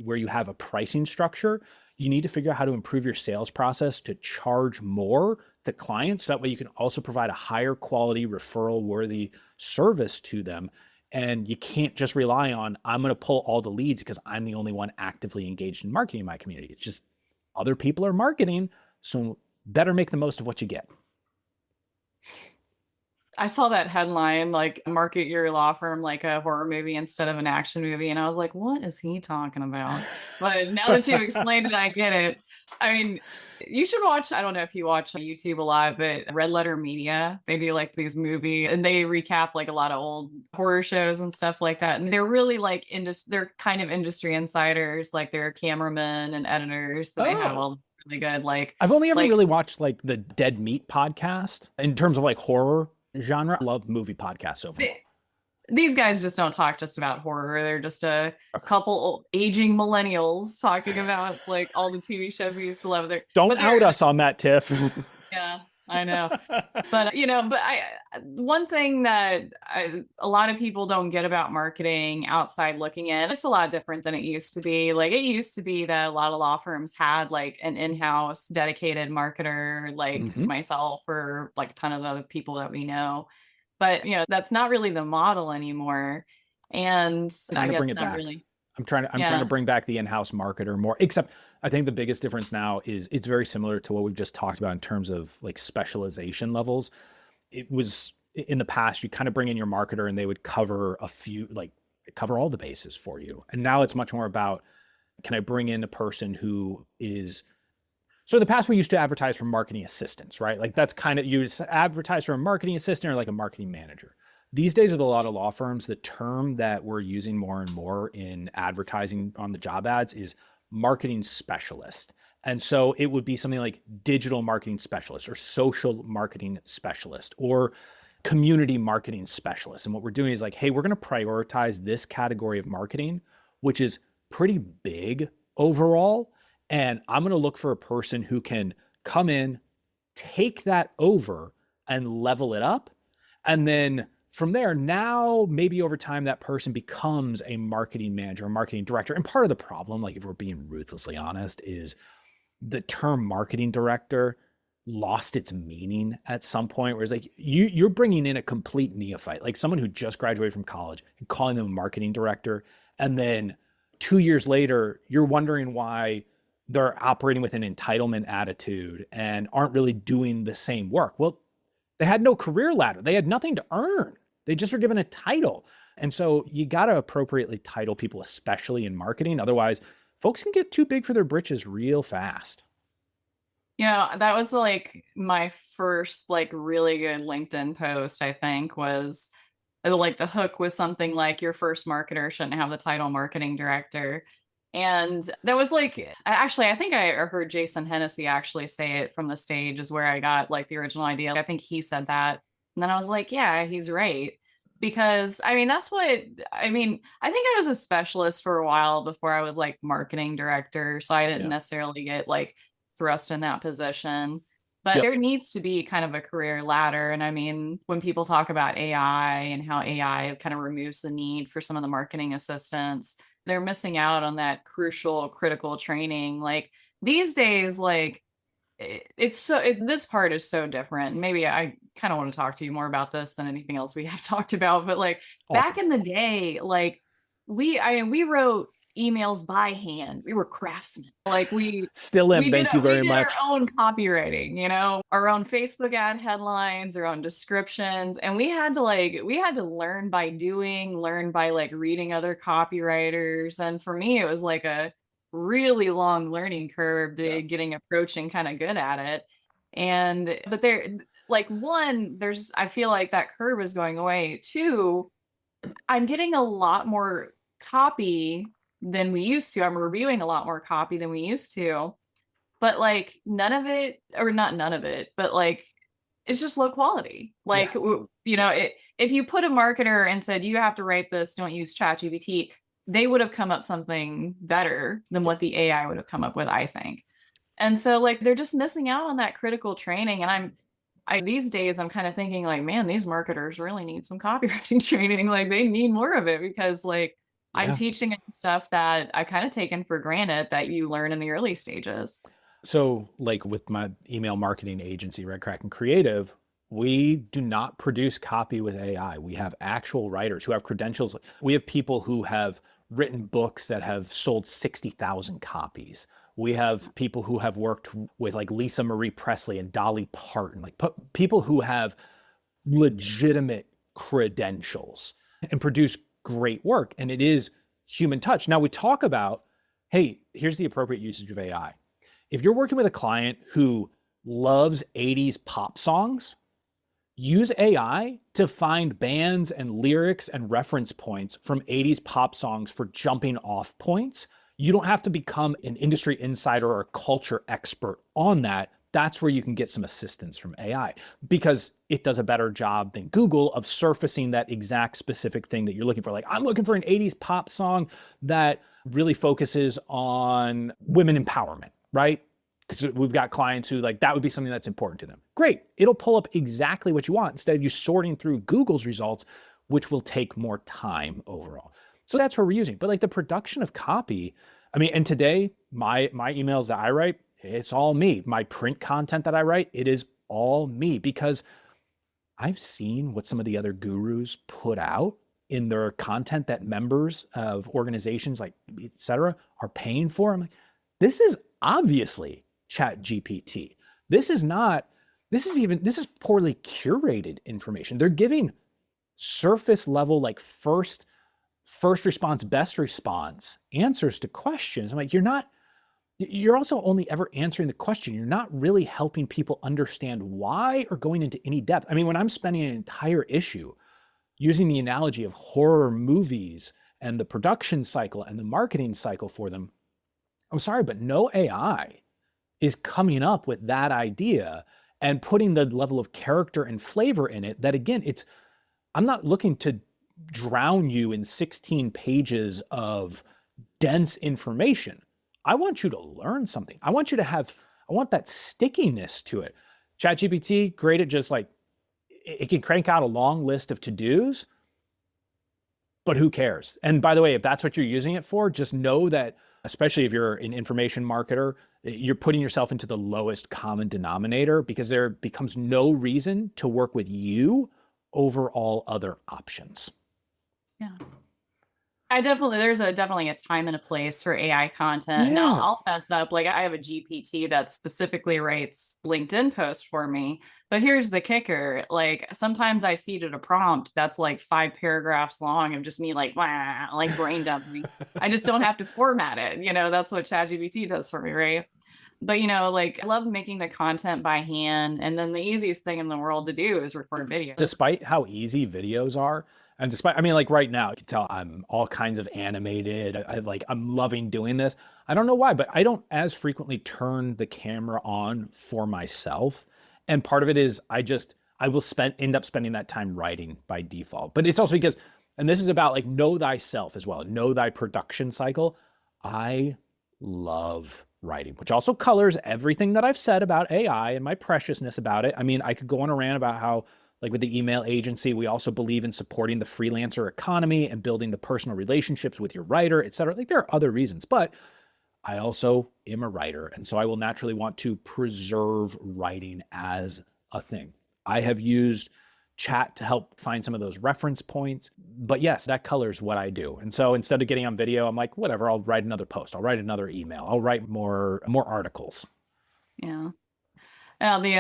A: where you have a pricing structure, you need to figure out how to improve your sales process to charge more to clients. So that way you can also provide a higher quality referral worthy service to them. And you can't just rely on, I'm going to pull all the leads because I'm the only one actively engaged in marketing in my community. It's just other people are marketing. So better make the most of what you get.
B: I saw that headline, like market your law firm like a horror movie instead of an action movie. And I was like, what is he talking about? But now that you've explained it, I get it. I mean, you should watch, I don't know if you watch YouTube a lot, but Red Letter Media, they do like these movie and they recap like a lot of old horror shows and stuff like that. And they're really like, they're kind of industry insiders, like they're cameramen and editors. So they have all really good, like,
A: I've only ever really watched like the Dead Meat podcast in terms of like horror genre. I love movie podcasts overall.
B: These guys just don't talk just about horror. They're just a couple aging millennials talking about like all the TV shows we used to love.
A: Don't out us on that, Tiff.
B: Yeah, I know. But one thing that a lot of people don't get about marketing outside looking in, it's a lot different than it used to be. Like it used to be that a lot of law firms had like an in-house dedicated marketer, like myself or like a ton of other people that we know. But that's not really the model anymore. And I guess not really.
A: I'm trying to bring back the in-house marketer more, except I think the biggest difference now is it's very similar to what we've just talked about in terms of like specialization levels. It was in the past, you kind of bring in your marketer and they would cover cover all the bases for you. And now it's much more about, can I bring in a person who is, so in the past we used to advertise for marketing assistants, right? Like that's kind of, you advertise for a marketing assistant or like a marketing manager. These days with a lot of law firms, the term that we're using more and more in advertising on the job ads is marketing specialist. And so it would be something like digital marketing specialist or social marketing specialist or community marketing specialist. And what we're doing is like, hey, we're going to prioritize this category of marketing, which is pretty big overall. And I'm going to look for a person who can come in, take that over and level it up. And then from there, now maybe over time, that person becomes a marketing manager, a marketing director. And part of the problem, like if we're being ruthlessly honest, is the term marketing director lost its meaning at some point, where it's like you're bringing in a complete neophyte, like someone who just graduated from college and calling them a marketing director. And then 2 years later, you're wondering why they're operating with an entitlement attitude and aren't really doing the same work. Well, they had no career ladder. They had nothing to earn. They just were given a title. And so you got to appropriately title people, especially in marketing. Otherwise, folks can get too big for their britches real fast.
B: That was like my first like really good LinkedIn post, I think, was like the hook was something like your first marketer shouldn't have the title marketing director. And that was like, actually, I think I heard Jason Hennessy actually say it from the stage is where I got like the original idea. I think he said that. And then I was like, yeah, he's right. because I mean that's what I mean. I think I was a specialist for a while before I was like marketing director, so I didn't
A: Yeah.
B: necessarily get like thrust in that position. But
A: Yep.
B: there needs to be kind of a career ladder. And I mean, when people talk about AI and how AI kind of removes the need for some of the marketing assistants, they're missing out on that crucial, critical training. Like these days, like it's so this part is so different. Maybe I kind of want to talk to you more about this than anything else we have talked about. But like back
A: Awesome.
B: in the day, like we wrote emails by hand. We were craftsmen. Like
A: Still am. Thank you
B: we
A: very
B: did our
A: much.
B: own copywriting, you know, our own Facebook ad headlines, our own descriptions, and we had to learn by doing, learn by like reading other copywriters. And for me, it was like a really long learning curve
A: Yeah.
B: to getting approaching kind of good at it. And but there like one, there's I feel like that curve is going away. Two, I'm getting a lot more copy than we used to. I'm reviewing a lot more copy than we used to, but like none of it, or not none of it, but like it's just low quality.
A: Yeah.
B: Like you know, if you put a marketer and said you have to write this, don't use ChatGPT, they would have come up something better than
A: Yeah.
B: what the AI would have come up with, I think. And so like they're just missing out on that critical training. And I these days I'm kind of thinking like, man, these marketers really need some copywriting training. Like they need more of it because like I'm
A: Yeah.
B: teaching them stuff that I kind of taken for granted that you learn in the early stages.
A: So, like with my email marketing agency, Red Kraken Creative, we do not produce copy with AI. We have actual writers who have credentials. We have people who have written books that have sold 60,000 copies. We have people who have worked with like Lisa Marie Presley and Dolly Parton, like people who have legitimate credentials and produce great work. And it is human touch. Now we talk about, hey, here's the appropriate usage of AI. If you're working with a client who loves 80s pop songs, use AI to find bands and lyrics and reference points from 80s pop songs for jumping off points. You don't have to become an industry insider or a culture expert on that. That's where you can get some assistance from AI because it does a better job than Google of surfacing that exact specific thing that you're looking for. Like, I'm looking for an 80s pop song that really focuses on women empowerment, right? Because we've got clients who like that would be something that's important to them. Great. It'll pull up exactly what you want instead of you sorting through Google's results, which will take more time overall. So that's where we're using. But like the production of copy, I mean, and today my emails that I write, it's all me. My print content that I write, it is all me because I've seen what some of the other gurus put out in their content that members of organizations like et cetera are paying for. I'm like, this is obviously Chat GPT. This is not, this is poorly curated information. They're giving surface level, like first response, best response answers to questions. I'm like, you're also only ever answering the question. You're not really helping people understand why or going into any depth. I mean, when I'm spending an entire issue using the analogy of horror movies and the production cycle and the marketing cycle for them, I'm sorry, but no AI is coming up with that idea and putting the level of character and flavor in it that, again, I'm not looking to drown you in 16 pages of dense information. I want you to learn something. I want that stickiness to it. ChatGPT, great at just like, it can crank out a long list of to-dos, but who cares? And by the way, if that's what you're using it for, just know that, especially if you're an information marketer, you're putting yourself into the lowest common denominator because there becomes no reason to work with you over all other options.
B: Yeah. There's definitely a time and a place for AI content. And
A: Yeah.
B: I'll fess up. Like I have a GPT that specifically writes LinkedIn posts for me. But here's the kicker. Like sometimes I feed it a prompt that's like 5 paragraphs long of just me like, wah, like brain dumping. I just don't have to format it. You know, that's what ChatGPT does for me, right? But you know, like I love making the content by hand. And then the easiest thing in the world to do is record video.
A: Despite how easy videos are, and despite, I mean, like right now, you can tell I'm all kinds of animated. I'm loving doing this. I don't know why, but I don't as frequently turn the camera on for myself. And part of it is I will end up spending that time writing by default. But it's also because, and this is about like know thyself as well, know thy production cycle. I love writing, which also colors everything that I've said about AI and my preciousness about it. I mean, I could go on a rant about how, like with the email agency, we also believe in supporting the freelancer economy and building the personal relationships with your writer, et cetera. Like there are other reasons, but I also am a writer. And so I will naturally want to preserve writing as a thing. I have used chat to help find some of those reference points. But yes, that colors what I do. And so instead of getting on video, I'm like, whatever, I'll write another post. I'll write another email. I'll write more articles.
B: Yeah. Now, the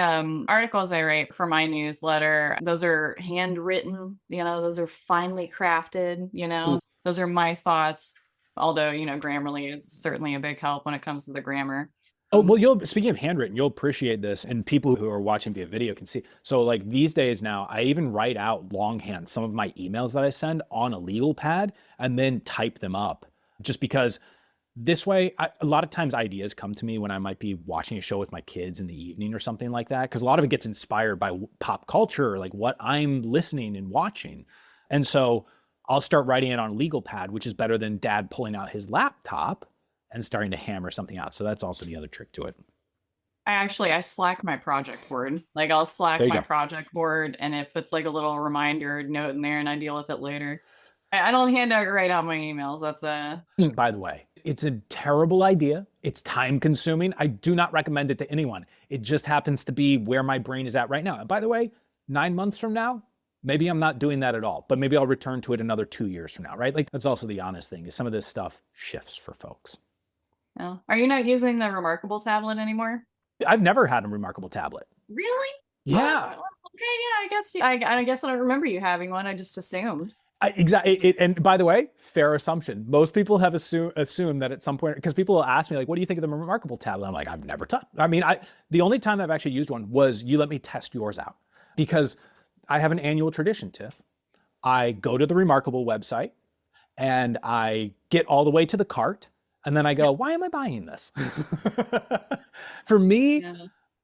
B: articles I write for my newsletter, those are handwritten, those are finely crafted,
A: Ooh.
B: those are my thoughts. Although, Grammarly is certainly a big help when it comes to the grammar.
A: Oh, well, speaking of handwritten, you'll appreciate this, and people who are watching via video can see. So like these days now, I even write out longhand some of my emails that I send on a legal pad and then type them up, just because this way, a lot of times ideas come to me when I might be watching a show with my kids in the evening or something like that, because a lot of it gets inspired by pop culture, like what I'm listening and watching. And so I'll start writing it on a legal pad, which is better than dad pulling out his laptop and starting to hammer something out. So that's also the other trick to it.
B: I Slack my project board. Like I'll Slack my
A: go.
B: project board, and it puts like a little reminder note in there, and I deal with it later. I don't write out my emails. That's
A: By the way, it's a terrible idea. It's time consuming. I do not recommend it to anyone. It just happens to be where my brain is at right now. And by the way, 9 months from now, maybe I'm not doing that at all, but maybe I'll return to it another 2 years from now, right? Like that's also the honest thing is some of this stuff shifts for folks.
B: Oh. Are you not using the Remarkable tablet anymore?
A: I've never had a Remarkable tablet.
B: Really?
A: Yeah.
B: Oh, okay, yeah, I guess I don't remember you having one. I just assumed.
A: Exactly. And by the way, fair assumption. Most people have assumed that at some point, because people will ask me like, what do you think of the Remarkable tablet? I'm like, I've never touched. I mean, the only time I've actually used one was you let me test yours out, because I have an annual tradition, Tiff. I go to the Remarkable website and I get all the way to the cart. And then I go, why am I buying this? For me,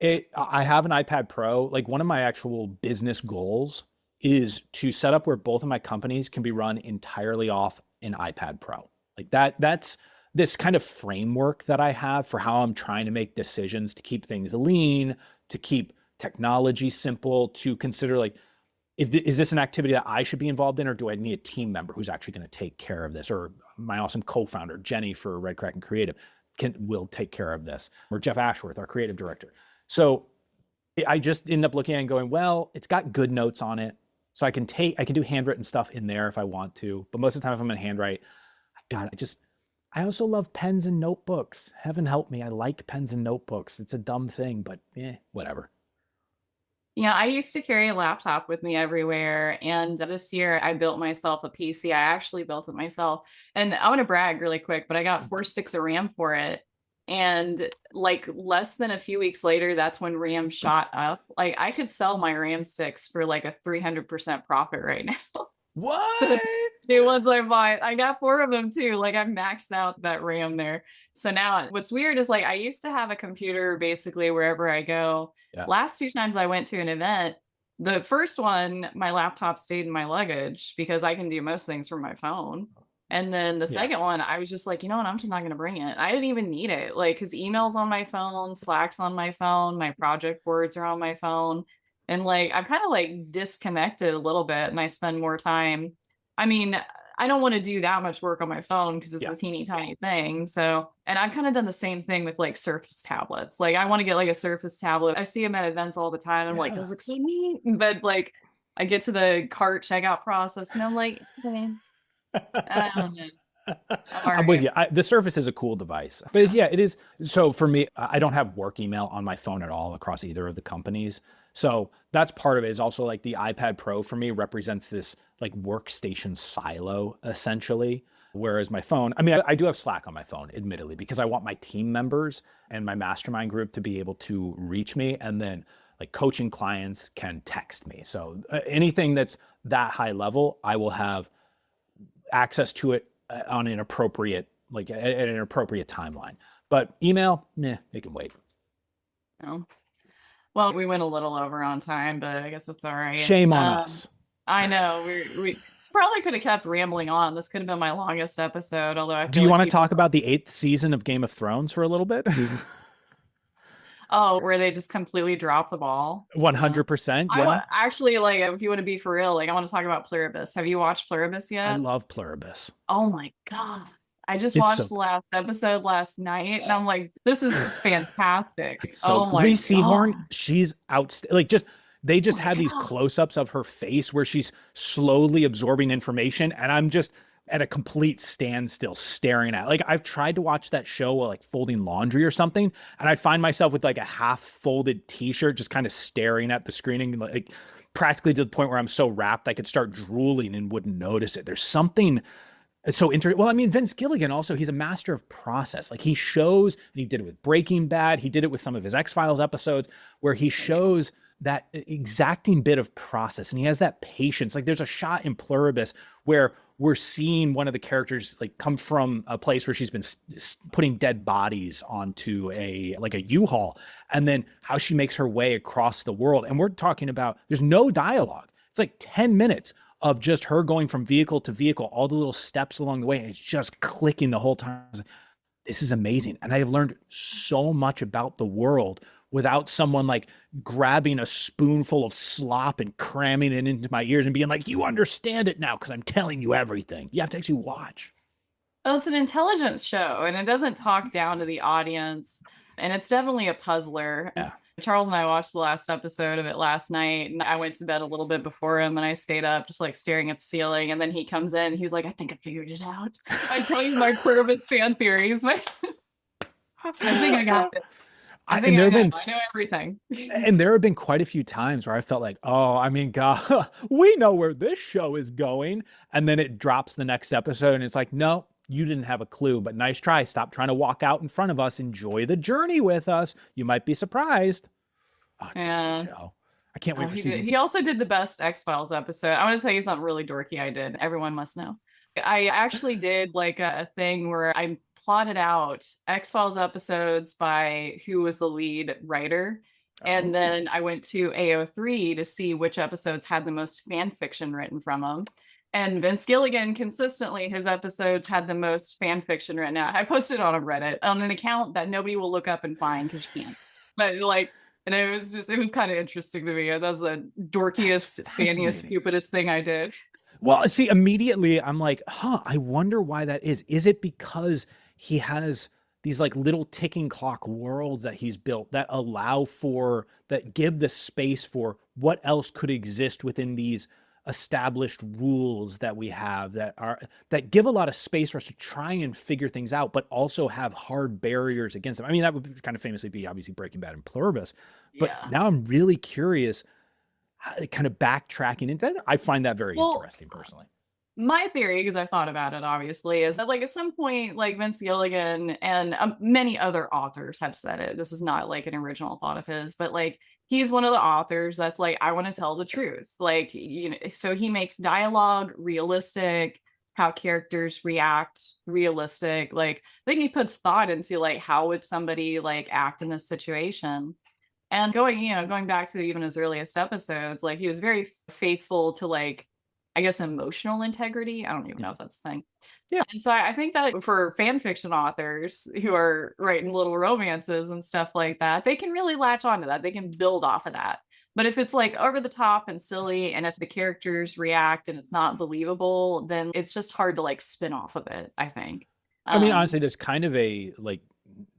A: I have an iPad Pro. Like one of my actual business goals is to set up where both of my companies can be run entirely off an iPad Pro. Like that's this kind of framework that I have for how I'm trying to make decisions to keep things lean, to keep technology simple, to consider like, is this an activity that I should be involved in, or do I need a team member who's actually going to take care of this? Or my awesome co-founder, Jenny for Red Kraken Creative, will take care of this, or Jeff Ashworth, our creative director. So I just end up looking at it and going, well, it's got good notes on it. So I can do handwritten stuff in there if I want to. But most of the time, if I'm going to handwrite, I also love pens and notebooks. Heaven help me. I like pens and notebooks. It's a dumb thing, but whatever.
B: Yeah, I used to carry a laptop with me everywhere. And this year I built myself a PC. I actually built it myself. And I want to brag really quick, but I got 4 sticks of RAM for it. And like less than a few weeks later, that's when RAM shot up. Like I could sell my RAM sticks for like a 300% profit right now.
A: What?
B: It was like I got 4 of them too. Like I maxed out that RAM there. So now what's weird is like I used to have a computer basically wherever I go.
A: Yeah.
B: Last 2 times I went to an event, the first one, my laptop stayed in my luggage because I can do most things from my phone. And then the second one, I was just like, you know what? I'm just not going to bring it. I didn't even need it. Like, cause emails on my phone, Slack's on my phone, my project boards are on my phone. And like, I'm kind of like disconnected a little bit and I spend more time. I mean, I don't want to do that much work on my phone because it's a teeny tiny thing. So, and I've kind of done the same thing with like Surface tablets. Like I want to get like a Surface tablet. I see them at events all the time. I'm like, those look so neat. But like, I get to the cart checkout process and I'm like, I don't know.
A: I'm with you. The Surface is a cool device, but yeah, it is. So for me, I don't have work email on my phone at all across either of the companies. So that's part of it. Is also like the iPad Pro for me represents this like workstation silo essentially. Whereas my phone, I mean, I do have Slack on my phone, admittedly, because I want my team members and my mastermind group to be able to reach me, and then like coaching clients can text me. So anything that's that high level, I will have access to it on an appropriate, like at an appropriate timeline. But email, it can wait.
B: No. Well, we went a little over on time, but I guess it's all right.
A: Shame on us.
B: I know we probably could have kept rambling on. This could have been my longest episode, although I
A: Do
B: feel
A: you
B: like
A: want to
B: people
A: talk about the 8th season of Game of Thrones for a little bit?
B: oh, where they just completely drop the ball.
A: 100%. Yeah.
B: Actually, like, if you want to be for real, like, I want to talk about Pluribus. Have you watched Pluribus
A: I
B: yet?
A: love Pluribus.
B: Oh my God. I just
A: It's
B: watched
A: so
B: the last episode last night and I'm like, this is fantastic.
A: It's so
B: Oh my
A: Reese
B: God.
A: Seahorn, she's out like just they
B: Oh
A: just
B: my
A: have these
B: God.
A: close-ups of her face where she's slowly absorbing information and I'm just at a complete standstill staring at. Like I've tried to watch that show while like folding laundry or something and I find myself with like a half folded t-shirt just kind of staring at the screening like practically to the point where I'm so wrapped I could start drooling and wouldn't notice it. There's something it's so interesting. Well, I mean, Vince Gilligan also, he's a master of process. Like he shows, and he did it with Breaking Bad. He did it with some of his X-Files episodes where he shows that exacting bit of process and he has that patience. Like there's a shot in Pluribus where we're seeing one of the characters like come from a place where she's been putting dead bodies onto a like a U-Haul and then how she makes her way across the world. And we're talking about there's no dialogue. It's like 10 minutes of just her going from vehicle to vehicle, all the little steps along the way. And it's just clicking the whole time. Like, this is amazing. And I have learned so much about the world without someone like grabbing a spoonful of slop and cramming it into my ears and being like, you understand it now because I'm telling you everything. You have to actually watch.
B: Well, it's an intelligence show and it doesn't talk down to the audience. And it's definitely a puzzler.
A: Yeah.
B: Charles and I watched the last episode of it last night, and I went to bed a little bit before him, and I stayed up just like staring at the ceiling. And then he comes in, and he was like, "I think I figured it out." I tell you my Pluribus fan theories. I think I got it. I think I know everything.
A: And there have been quite a few times where I felt like, oh, I mean, God, we know where this show is going. And then it drops the next episode and it's like, no, you didn't have a clue, but nice try. Stop trying to walk out in front of us. Enjoy the journey with us. You might be surprised. Oh, it's such a good show. I can't wait for season 2.
B: He also did the best X-Files episode. I want to tell you something really dorky I did. Everyone must know. I actually did like a thing where I plotted out X-Files episodes by who was the lead writer. And then I went to AO3 to see which episodes had the most fan fiction written from them. And Vince Gilligan consistently, his episodes had the most fan fiction written out. I posted on a Reddit on an account that nobody will look up and find because you can't. But like, and it was kind of interesting to me. That was the dorkiest, fanniest, stupidest thing I did.
A: Well, see, immediately I'm like, I wonder why that is. Is it because he has these like little ticking clock worlds that he's built that allow for, that give the space for what else could exist within these established rules that we have that give a lot of space for us to try and figure things out, but also have hard barriers against them. I mean, that would kind of famously be obviously Breaking Bad and Pluribus, but now I'm really curious, kind of backtracking into that. I find that very interesting personally.
B: My theory, because I've thought about it, obviously, is that like at some point, like Vince Gilligan and many other authors have said it. This is not like an original thought of his, but like he's one of the authors that's like, I want to tell the truth. Like, you know, so he makes dialogue realistic, how characters react realistic. Like, I think he puts thought into like, how would somebody like act in this situation? And going back to even his earliest episodes, like he was very faithful to like, I guess, emotional integrity. I don't even know if that's the thing.
A: Yeah.
B: And so I think that for fan fiction authors who are writing little romances and stuff like that, they can really latch onto that. They can build off of that. But if it's like over the top and silly, and if the characters react and it's not believable, then it's just hard to like spin off of it, I think.
A: I mean, honestly, there's kind of a like,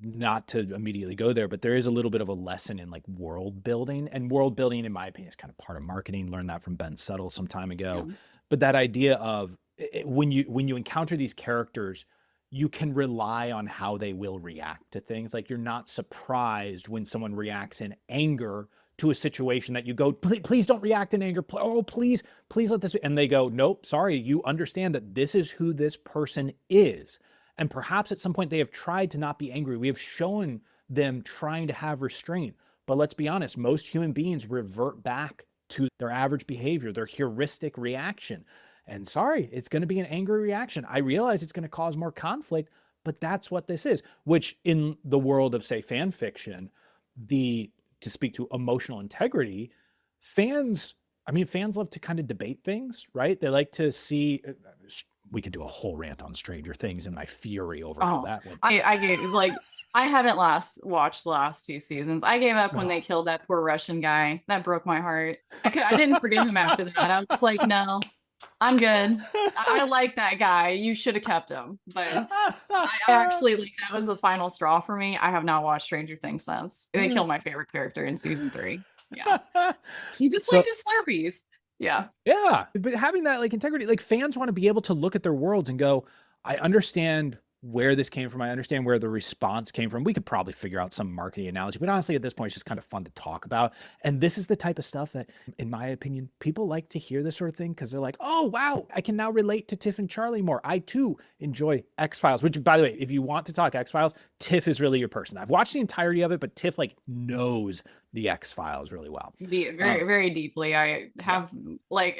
A: not to immediately go there, but there is a little bit of a lesson in like world building, and world building, in my opinion, is kind of part of marketing. Learned that from Ben Settle some time ago. Yeah. But that idea of when you encounter these characters, you can rely on how they will react to things. Like you're not surprised when someone reacts in anger to a situation that you go, please don't react in anger. Oh, please let this be. And they go, nope, sorry. You understand that this is who this person is. And perhaps at some point they have tried to not be angry. We have shown them trying to have restraint. But let's be honest, most human beings revert back to their average behavior, their heuristic reaction. And sorry, it's going to be an angry reaction. I realize it's going to cause more conflict, but that's what this is, which in the world of, say, fan fiction, the to speak to emotional integrity, fans, I mean, fans love to kind of debate things, right? They like to see, we could do a whole rant on Stranger Things and my fury over how
B: Oh,
A: that went.
B: I gave like I haven't last watched the last 2 seasons. I gave up when they killed that poor Russian guy. That broke my heart. I didn't forgive him after that. I was like, no, I'm good. I like that guy. You should have kept him. But I actually like that was the final straw for me. I have not watched Stranger Things since. They killed my favorite character in season 3. Yeah. He just
A: So
B: liked his Slurpees. Yeah.
A: yeah, but having that like integrity, like fans want to be able to look at their worlds and go, I understand where this came from. I understand where the response came from. We could probably figure out some marketing analogy, but honestly, at this point, it's just kind of fun to talk about. And this is the type of stuff that, in my opinion, people like to hear this sort of thing because they're like, oh, wow, I can now relate to Tiff and Charlie more. I too enjoy X-Files, which, by the way, if you want to talk X-Files, Tiff is really your person. I've watched the entirety of it, but Tiff like knows the X-Files really well.
B: Very, very deeply. I have like,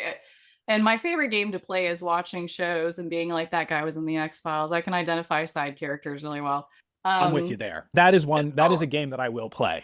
B: and my favorite game to play is watching shows and being like, that guy was in the X-Files. I can identify side characters really well.
A: I'm with you there. That is one, that is a game that I will play.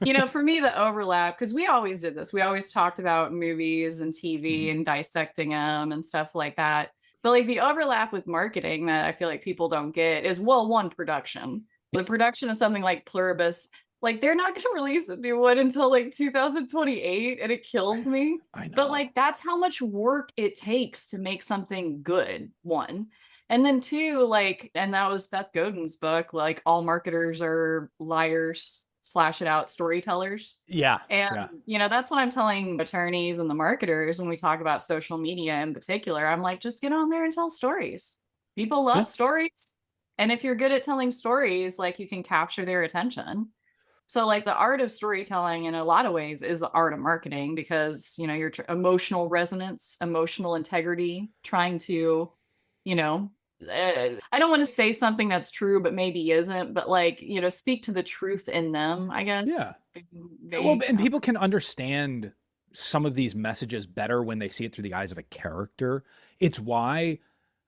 B: You know, for me, the overlap, because we always did this. We always talked about movies and TV and dissecting them and stuff like that. But like the overlap with marketing that I feel like people don't get is, well, one, production. The production of something like Pluribus, like they're not going to release a new one until like 2028, and it kills me.
A: I know.
B: But like that's how much work it takes to make something good, one. And then two, like, and that was Seth Godin's book, like all marketers are liars slash it out storytellers.
A: Yeah.
B: And you know, that's what I'm telling attorneys and the marketers when we talk about social media in particular. I'm like, just get on there and tell stories. People love stories. And if you're good at telling stories, like you can capture their attention. So like the art of storytelling in a lot of ways is the art of marketing because, you know, your emotional resonance, emotional integrity, trying to, you know, I don't want to say something that's true, but maybe isn't, but like, you know, speak to the truth in them, I guess.
A: Yeah. Well, and people can understand some of these messages better when they see it through the eyes of a character. It's why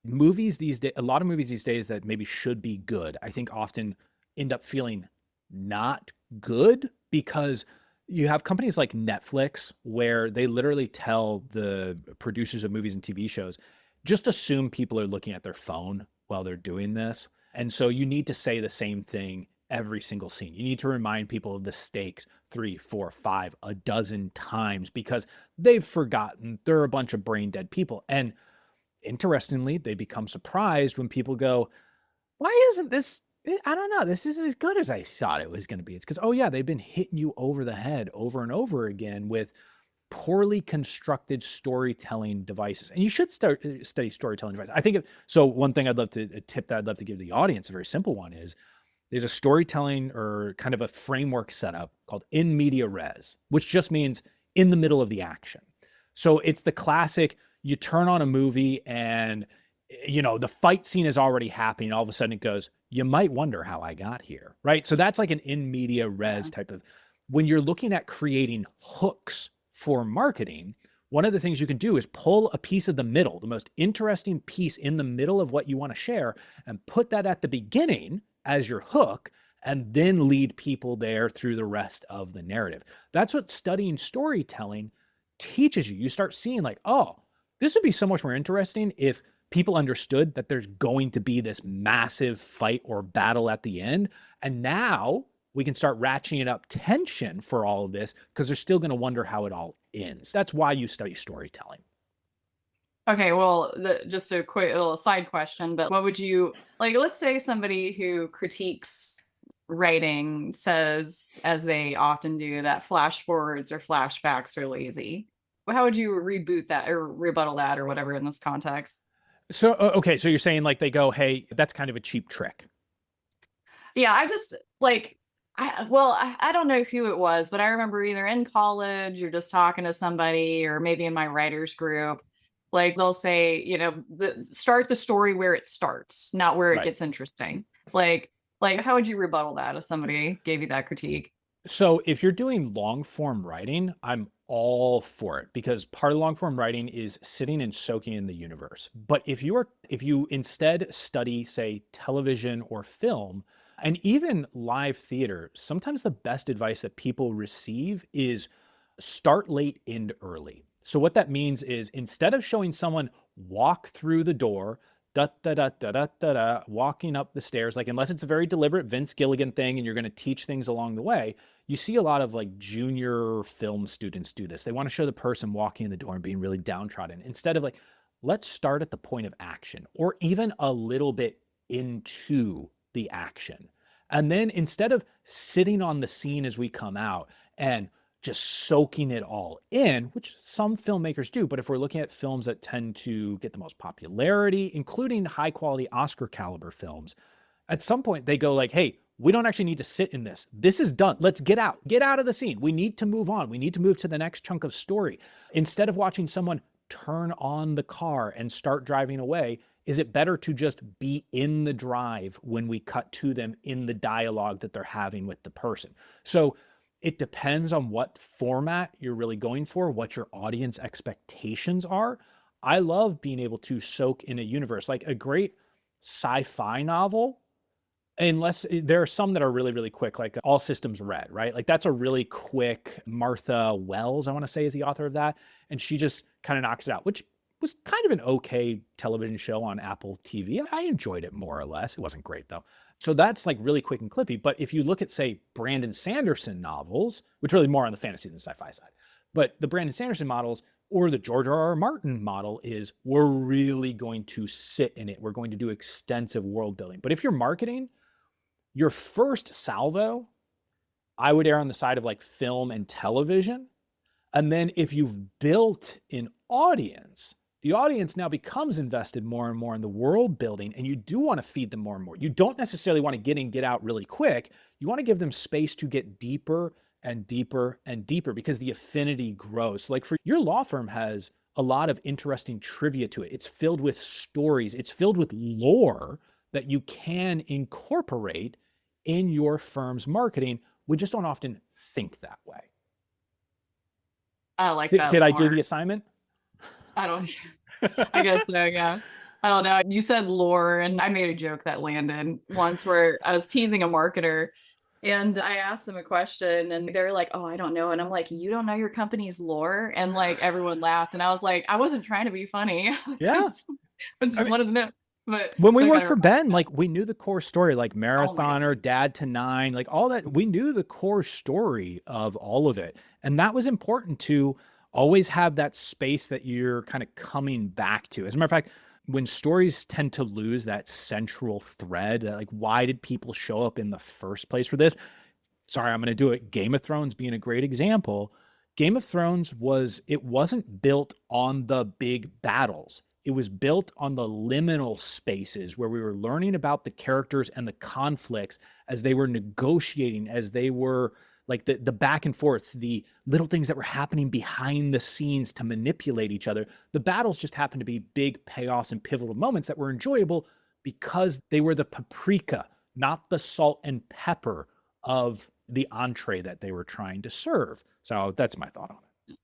A: movies these days, a lot of movies these days that maybe should be good, I think often end up feeling not good because you have companies like Netflix where they literally tell the producers of movies and TV shows, just assume people are looking at their phone while they're doing this. And so you need to say the same thing every single scene. You need to remind people of the stakes 3, 4, 5, a dozen times because they've forgotten. They're a bunch of brain dead people. And interestingly, they become surprised when people go, why isn't this, I don't know, this isn't as good as I thought it was going to be. It's because, oh yeah, they've been hitting you over the head over and over again with poorly constructed storytelling devices. And you should study storytelling devices. I think, so one thing I'd love to, a tip that I'd love to give the audience, a very simple one is, there's a storytelling or kind of a framework setup called in media res, which just means in the middle of the action. So it's the classic, you turn on a movie and, you know, the fight scene is already happening. All of a sudden it goes, you might wonder how I got here, right? So that's like an in media res type of, when you're looking at creating hooks for marketing, one of the things you can do is pull a piece of the middle, the most interesting piece in the middle of what you want to share, and put that at the beginning as your hook, and then lead people there through the rest of the narrative. That's what studying storytelling teaches you. You start seeing like, oh, this would be so much more interesting if people understood that there's going to be this massive fight or battle at the end. And now we can start ratcheting up tension for all of this because they're still going to wonder how it all ends. That's why you study storytelling.
B: Okay, well, just a quick little side question, but what would you, like, let's say somebody who critiques writing says, as they often do, that flash forwards or flashbacks are lazy. How would you reboot that or rebuttal that or whatever in this context?
A: So, okay, so you're saying like they go, hey, that's kind of a cheap trick.
B: Yeah, I just like, I don't know who it was, but I remember either in college or just talking to somebody or maybe in my writers group, like they'll say, you know, start the story where it starts, not where it gets interesting. Like how would you rebuttal that if somebody gave you that critique?
A: So if you're doing long form writing, I'm all for it because part of long form writing is sitting and soaking in the universe. But if you instead study, say, television or film, And even live theater, sometimes the best advice that people receive is start late, end early. So what that means is instead of showing someone walk through the door, da da da da da da da, walking up the stairs, like unless it's a very deliberate Vince Gilligan thing and you're going to teach things along the way, you see a lot of like junior film students do this. They want to show the person walking in the door and being really downtrodden instead of like, let's start at the point of action or even a little bit into the action. And then instead of sitting on the scene as we come out and just soaking it all in, which some filmmakers do, but if we're looking at films that tend to get the most popularity, including high quality Oscar caliber films, at some point they go like, hey, we don't actually need to sit in this. This is done. Let's get out of the scene. We need to move on. We need to move to the next chunk of story. Instead of watching someone turn on the car and start driving away, is it better to just be in the drive when we cut to them in the dialogue that they're having with the person? So it depends on what format you're really going for, what your audience expectations are. I love being able to soak in a universe, like a great sci-fi novel, unless there are some that are really, really quick, like All Systems Red, right? Like that's a really quick, Martha Wells, I want to say, is the author of that. And she just kind of knocks it out, which was kind of an okay television show on Apple TV. I enjoyed it more or less. It wasn't great though. So that's like really quick and clippy. But if you look at, say, Brandon Sanderson novels, which are really more on the fantasy than the sci-fi side, but the Brandon Sanderson models or the George R.R. Martin model is we're really going to sit in it. We're going to do extensive world building. But if you're marketing, your first salvo, I would err on the side of like film and television. And then if you've built an audience, the audience now becomes invested more and more in the world building, and you do want to feed them more and more. You don't necessarily want to get in, get out really quick. You want to give them space to get deeper and deeper and deeper because the affinity grows. So like for your law firm has a lot of interesting trivia to it. It's filled with stories. It's filled with lore that you can incorporate in your firm's marketing. We just don't often think that way.
B: I like that.
A: Did I do the assignment?
B: I don't, I guess so, yeah. I don't know. You said lore, and I made a joke that landed once where I was teasing a marketer and I asked them a question and they're like, oh, I don't know. And I'm like, you don't know your company's lore? And like everyone laughed. And I was like, I wasn't trying to be funny.
A: Yeah.
B: I just wanted to know. But
A: when we worked for Ben, like we knew the core story, like
B: Oh
A: Marathoner, Dad to Nine, like all that. We knew the core story of all of it. And that was important to always have that space that you're kind of coming back to. As a matter of fact, when stories tend to lose that central thread, like why did people show up in the first place for this? Sorry, I'm going to do it. Game of Thrones being a great example. Game of Thrones wasn't built on the big battles. It was built on the liminal spaces where we were learning about the characters and the conflicts as they were negotiating, as they were like the back and forth, the little things that were happening behind the scenes to manipulate each other. The battles just happened to be big payoffs and pivotal moments that were enjoyable because they were the paprika, not the salt and pepper of the entree that they were trying to serve. So that's my thought on it.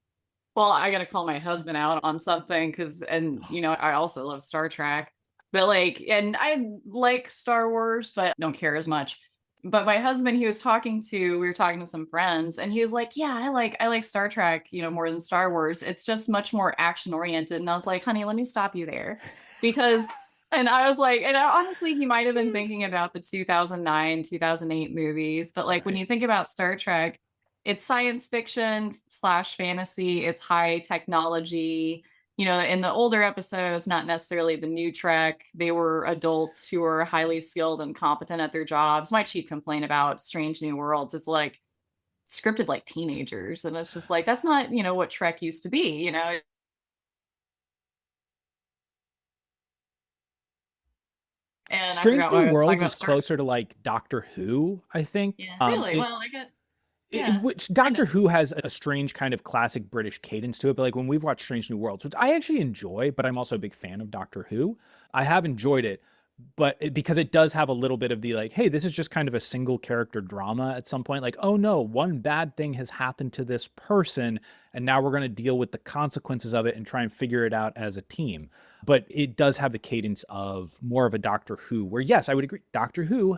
B: Well, I got to call my husband out on something I also love Star Trek, but and I like Star Wars, but don't care as much. But my husband, we were talking to some friends and he was like, yeah, I like Star Trek, more than Star Wars. It's just much more action oriented. And I was like, honey, let me stop you there because, and I was like, and honestly, he might've been thinking about the 2009, 2008 movies. But like, when you think about Star Trek, it's science fiction / fantasy. It's high technology. In the older episodes, not necessarily the new Trek, they were adults who were highly skilled and competent at their jobs. My chief complaint about Strange New Worlds is like scripted like teenagers. And it's just like, that's not, what Trek used to be, And
A: Strange New Worlds is
B: Star
A: closer to like Doctor Who, I think.
B: Yeah, really? Well, I get
A: which Doctor Who has a strange kind of classic British cadence to it. But like when we've watched Strange New Worlds, which I actually enjoy, but I'm also a big fan of Doctor Who, I have enjoyed it. But because it does have a little bit of the like, hey, this is just kind of a single character drama at some point. Like, oh no, one bad thing has happened to this person, and now we're going to deal with the consequences of it and try and figure it out as a team. But it does have the cadence of more of a Doctor Who, where yes, I would agree, Doctor Who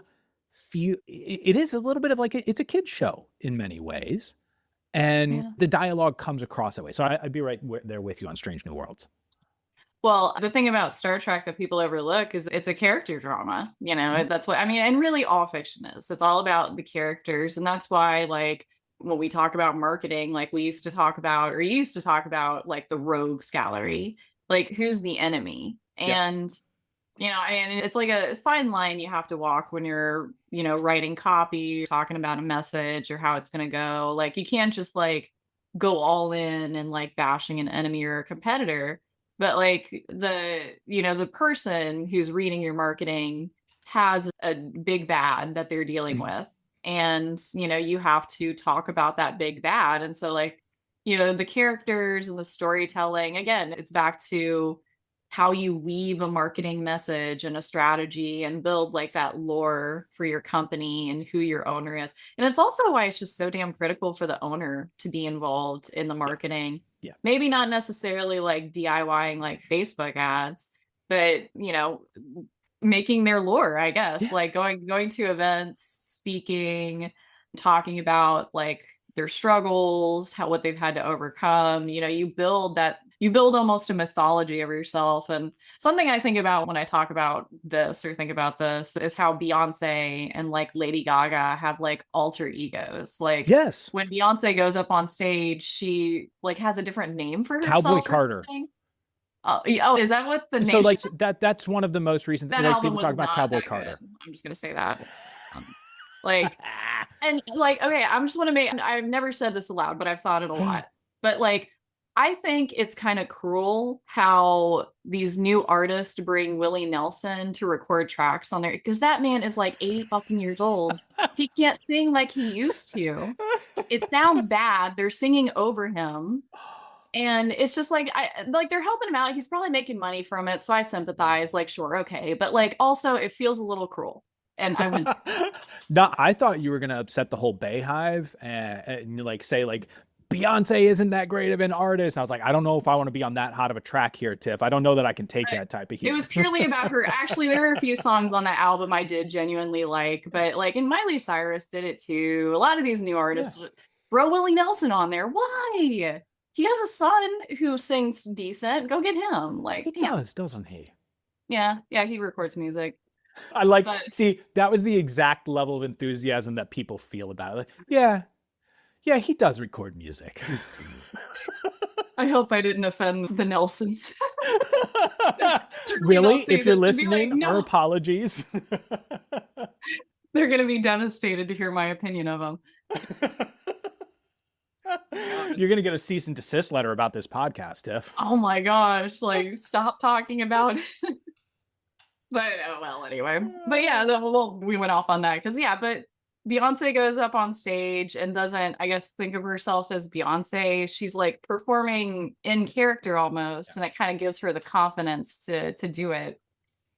A: it is a little bit of like it's a kid's show in many ways, and
B: Yeah.
A: the dialogue comes across that way. So I'd be right there with you on Strange New Worlds.
B: Well, the thing about Star Trek that people overlook is it's a character drama. You know,
A: Mhm.
B: that's what I mean. And really, all fiction is. It's all about the characters. And that's why, like, when we talk about marketing, like, we used to talk about, or you used to talk about, like, the rogues gallery, like, who's the enemy?
A: Yep.
B: And, you know, and it's like a fine line you have to walk when you're, you know, writing copy, talking about a message or how it's going to go. Like, you can't just like go all in and like bashing an enemy or a competitor, but like you know, the person who's reading your marketing has a big bad that they're dealing with. And, you know, you have to talk about that big bad. And so, like, you know, the characters and the storytelling, again, it's back to how you weave a marketing message and a strategy and build like that lore for your company and who your owner is. And it's also why it's just so damn critical for the owner to be involved in the
A: Yeah.
B: marketing.
A: Yeah.
B: Maybe not necessarily like DIYing like Facebook ads, but you know, making their lore, I guess,
A: Yeah.
B: like going to events, speaking, talking about like their struggles, how what they've had to overcome. You know, you build almost a mythology of yourself. And something I think about when I talk about this or think about this is how Beyonce and like Lady Gaga have like alter egos. Like
A: Yes.
B: when Beyonce goes up on stage, she like has a different name for
A: Cowboy
B: herself or
A: Carter.
B: something. Oh, is that what the
A: So
B: name?
A: like that's one of the most recent,
B: That
A: like
B: album
A: people talk
B: was
A: about
B: not
A: Cowboy
B: that good.
A: Carter.
B: I'm just gonna say that. Like, and like, okay, I'm just want to make. I've never said this aloud, but I've thought it a lot. But like, I think it's kind of cruel how these new artists bring Willie Nelson to record tracks on there because that man is like 80 fucking years old. He can't sing like he used to. It sounds bad. They're singing over him. And it's just like I like they're helping him out. He's probably making money from it, so I sympathize. Like, sure, okay, but like also it feels a little cruel. And I went,
A: No, I thought you were gonna upset the whole Bayhive and like say like Beyonce isn't that great of an artist. And I was like, I don't know if I want to be on that hot of a track here, Tiff. I don't know that I can take that type of
B: it
A: heat.
B: was purely about her. Actually, there are a few songs on that album I did genuinely like, but like, and Miley Cyrus did it too. A lot of these new
A: Yeah,
B: artists throw Willie Nelson on there. Why? He has a son who sings decent. Go get him.
A: he
B: Like, damn.
A: does, doesn't he?
B: Yeah, yeah, he records music.
A: I like
B: But
A: see that was the exact level of enthusiasm that people feel about it. Like, yeah, yeah, he does record music.
B: I hope I didn't offend the Nelsons. Surely they'll
A: Really?
B: see
A: If you're
B: this and be like,
A: listening, our
B: no,
A: apologies.
B: they're going to be devastated to hear my opinion of them. God.
A: You're gonna get a cease and desist letter about this podcast, Tiff.
B: Oh my gosh, like stop talking about it. But oh, well, anyway. But yeah, well, we went off on that because yeah, but Beyonce goes up on stage and doesn't, I guess, think of herself as Beyonce. She's like performing in character almost, and it kind of gives her the confidence to do it.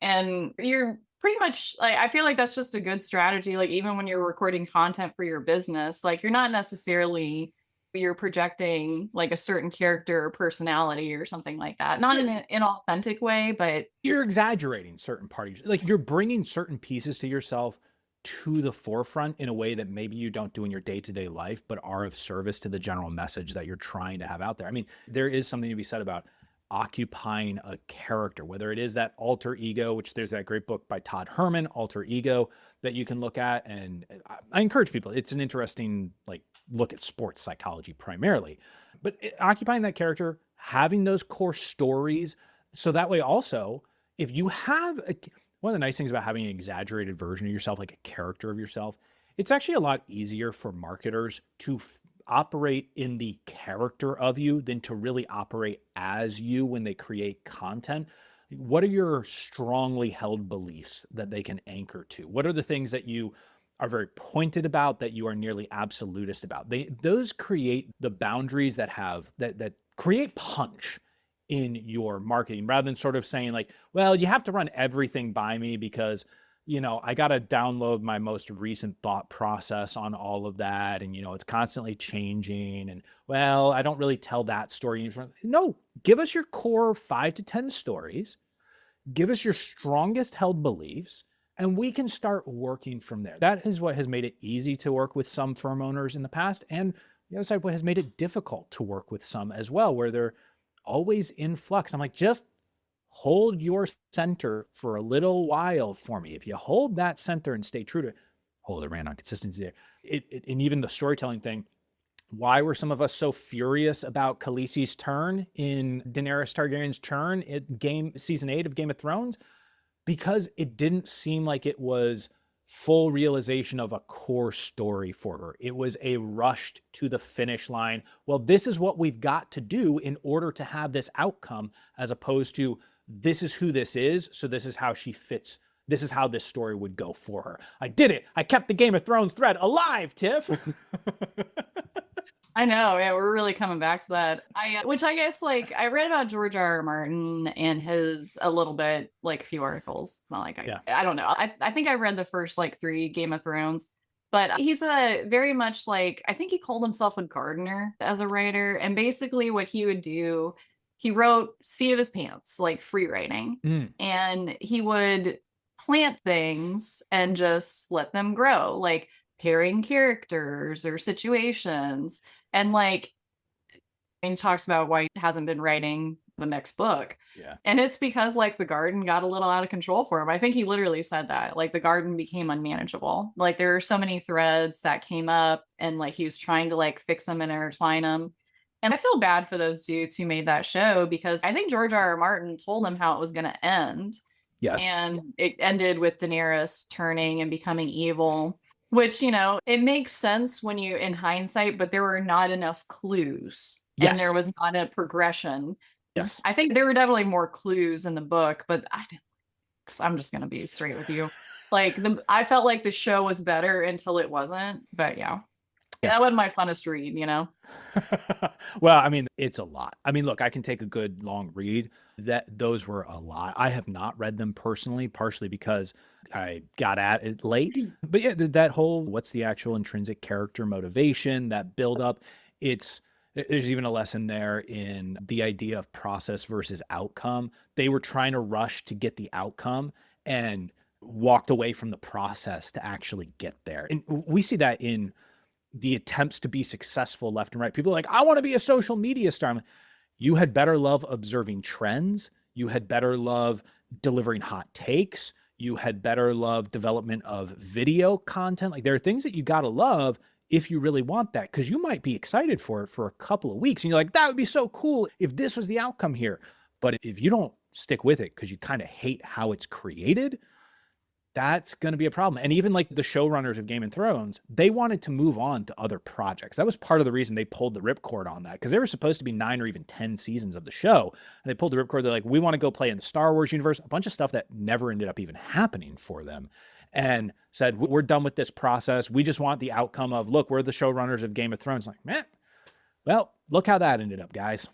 B: And you're pretty much like I feel like that's just a good strategy. Like even when you're recording content for your business, like you're not necessarily you're projecting like a certain character or personality or something like that. Not in an inauthentic way, but
A: You're exaggerating certain parties. Like you're bringing certain pieces to yourself to the forefront in a way that maybe you don't do in your day-to-day life, but are of service to the general message that you're trying to have out there. I mean, there is something to be said about occupying a character, whether it is that alter ego, which there's that great book by Todd Herman, Alter Ego, that you can look at. And I encourage people, it's an interesting like look at sports psychology primarily, but occupying that character, having those core stories. So that way also, if you have one of the nice things about having an exaggerated version of yourself, like a character of yourself, it's actually a lot easier for marketers to operate in the character of you than to really operate as you when they create content. What are your strongly held beliefs that they can anchor to? What are the things that you are very pointed about, that you are nearly absolutist about? Those create the boundaries that create punch in your marketing, rather than sort of saying like, well, you have to run everything by me because I got to download my most recent thought process on all of that. And, it's constantly changing. And, well, I don't really tell that story. No, give us your core 5 to 10 stories. Give us your strongest held beliefs. And we can start working from there. That is what has made it easy to work with some firm owners in the past. And the other side, what has made it difficult to work with some as well, where they're always in flux. I'm like, just hold your center for a little while for me. If you hold that center and stay true to it, hold it, ran on consistency there. And even the storytelling thing, why were some of us so furious about Khaleesi's turn in Daenerys Targaryen's turn in season 8 of Game of Thrones? Because it didn't seem like it was full realization of a core story for her. It was a rushed to the finish line. Well, this is what we've got to do in order to have this outcome, as opposed to this is who this is, so this is how she fits. This is how this story would go for her. I did it. I kept the Game of Thrones thread alive, Tiff.
B: I know, yeah, we're really coming back to that. Which I guess, like, I read about George R.R. Martin and his a little bit, like a few articles. It's not like I don't know. I think I read the first like 3 Game of Thrones, but he's a very much like, I think he called himself a gardener as a writer, and basically what he would do, he wrote seat of his pants, like free writing, and he would plant things and just let them grow, like pairing characters or situations. And like, and he talks about why he hasn't been writing the next book.
A: Yeah.
B: And it's because like the garden got a little out of control for him. I think he literally said that, like the garden became unmanageable. Like there are so many threads that came up and like he was trying to like fix them and intertwine them. And I feel bad for those dudes who made that show, because I think George R.R. Martin told them how it was going to end.
A: Yes.
B: And it ended with Daenerys turning and becoming evil. Which, you know, it makes sense when you, in hindsight, but there were not enough clues.
A: Yes.
B: And there was not a progression.
A: Yes.
B: I think there were definitely more clues in the book, but I'm just going to be straight with you. Like, I felt like the show was better until it wasn't. But yeah, that wasn't my funnest read, you know?
A: Well, I mean, it's a lot. I mean, look, I can take a good long read. Those were a lot. I have not read them personally, partially because I got at it late. But yeah, that whole what's the actual intrinsic character motivation, that build up, there's even a lesson there in the idea of process versus outcome. They were trying to rush to get the outcome and walked away from the process to actually get there. And we see that in the attempts to be successful left and right. People are like, I want to be a social media star. I'm like, you had better love observing trends. You had better love delivering hot takes. You had better love development of video content. Like there are things that you got to love if you really want that, because you might be excited for it for a couple of weeks. And you're like, that would be so cool if this was the outcome here. But if you don't stick with it because you kind of hate how it's created, that's going to be a problem. And even like the showrunners of Game of Thrones, they wanted to move on to other projects. That was part of the reason they pulled the ripcord on that, because they were supposed to be 9 or even 10 seasons of the show. And they pulled the ripcord. They're like, we want to go play in the Star Wars universe, a bunch of stuff that never ended up even happening for them. And said, we're done with this process. We just want the outcome of, look, we're the showrunners of Game of Thrones. Like, man, well, look how that ended up, guys.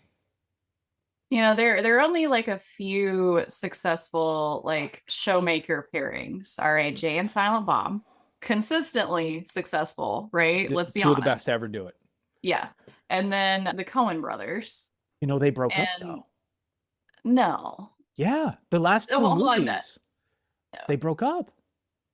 B: You know, there are only like a few successful like showmaker pairings. All right, Jay and Silent Bob, consistently successful, right? Let's be
A: honest. 2 of the best to ever do it.
B: Yeah. And then the Coen brothers.
A: You know, they broke up though.
B: No.
A: Yeah, the last 2 movies. No. They broke up.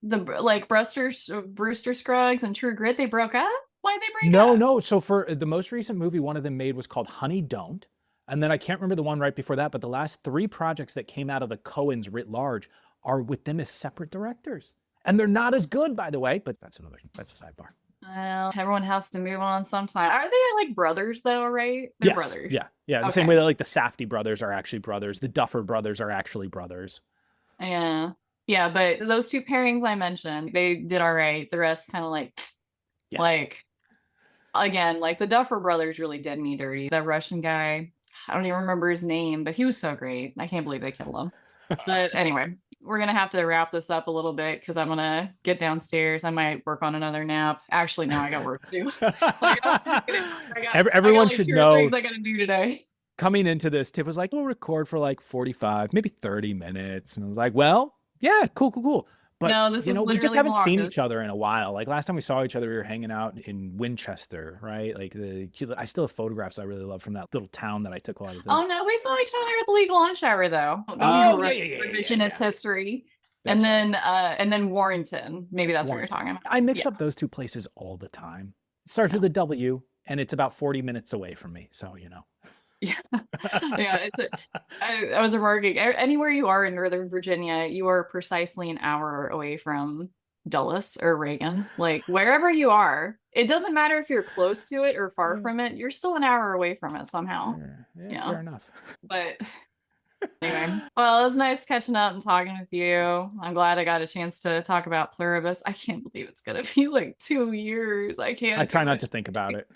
B: The like Brewster Scruggs and True Grit, they broke up? Why'd they break
A: up?
B: No.
A: So for the most recent movie one of them made was called Honey Don't. And then I can't remember the one right before that, but the last 3 projects that came out of the Coens writ large are with them as separate directors. And they're not as good, by the way, but that's a sidebar.
B: Well, everyone has to move on sometime. Are they like brothers though, right? They're brothers.
A: Yeah. The same way that like the Safdie brothers are actually brothers. The Duffer brothers are actually brothers.
B: Yeah. Yeah, but those 2 pairings I mentioned, they did all right. The rest kind of like, again, like the Duffer brothers really did me dirty. That Russian guy, I don't even remember his name, but he was so great. I can't believe they killed him. But anyway, we're going to have to wrap this up a little bit because I'm going to get downstairs. I might work on another nap. Actually, no, I got work to do.
A: Everyone should know.
B: I got to do today.
A: Coming into this, Tiff was like, we'll record for like 45, maybe 30 minutes. And I was like, well, yeah, cool. But
B: no, we
A: just haven't seen each other in a while. Like last time we saw each other, we were hanging out in Winchester, right? Like I still have photographs I really love from that little town that I took while I was there.
B: Oh no, we saw each other at the legal lunch hour though.
A: Revisionist
B: history.
A: That's right.
B: And then Warrington. Maybe that's what you're
A: Warrington.
B: talking about.
A: I mix
B: Yeah.
A: up those two places all the time. It starts with
B: No.
A: a W, and it's about 40 minutes away from me. So,
B: Yeah. Yeah. I was remarking anywhere you are in Northern Virginia, you are precisely an hour away from Dulles or Reagan. Like wherever you are, it doesn't matter if you're close to it or far
A: Yeah.
B: from it, you're still an hour away from it somehow.
A: Yeah,
B: Yeah.
A: fair enough.
B: But anyway, well, it was nice catching up and talking with you. I'm glad I got a chance to talk about Pluribus. I can't believe it's gonna be like 2 years. I can't
A: I try
B: do
A: not
B: it.
A: to think about it.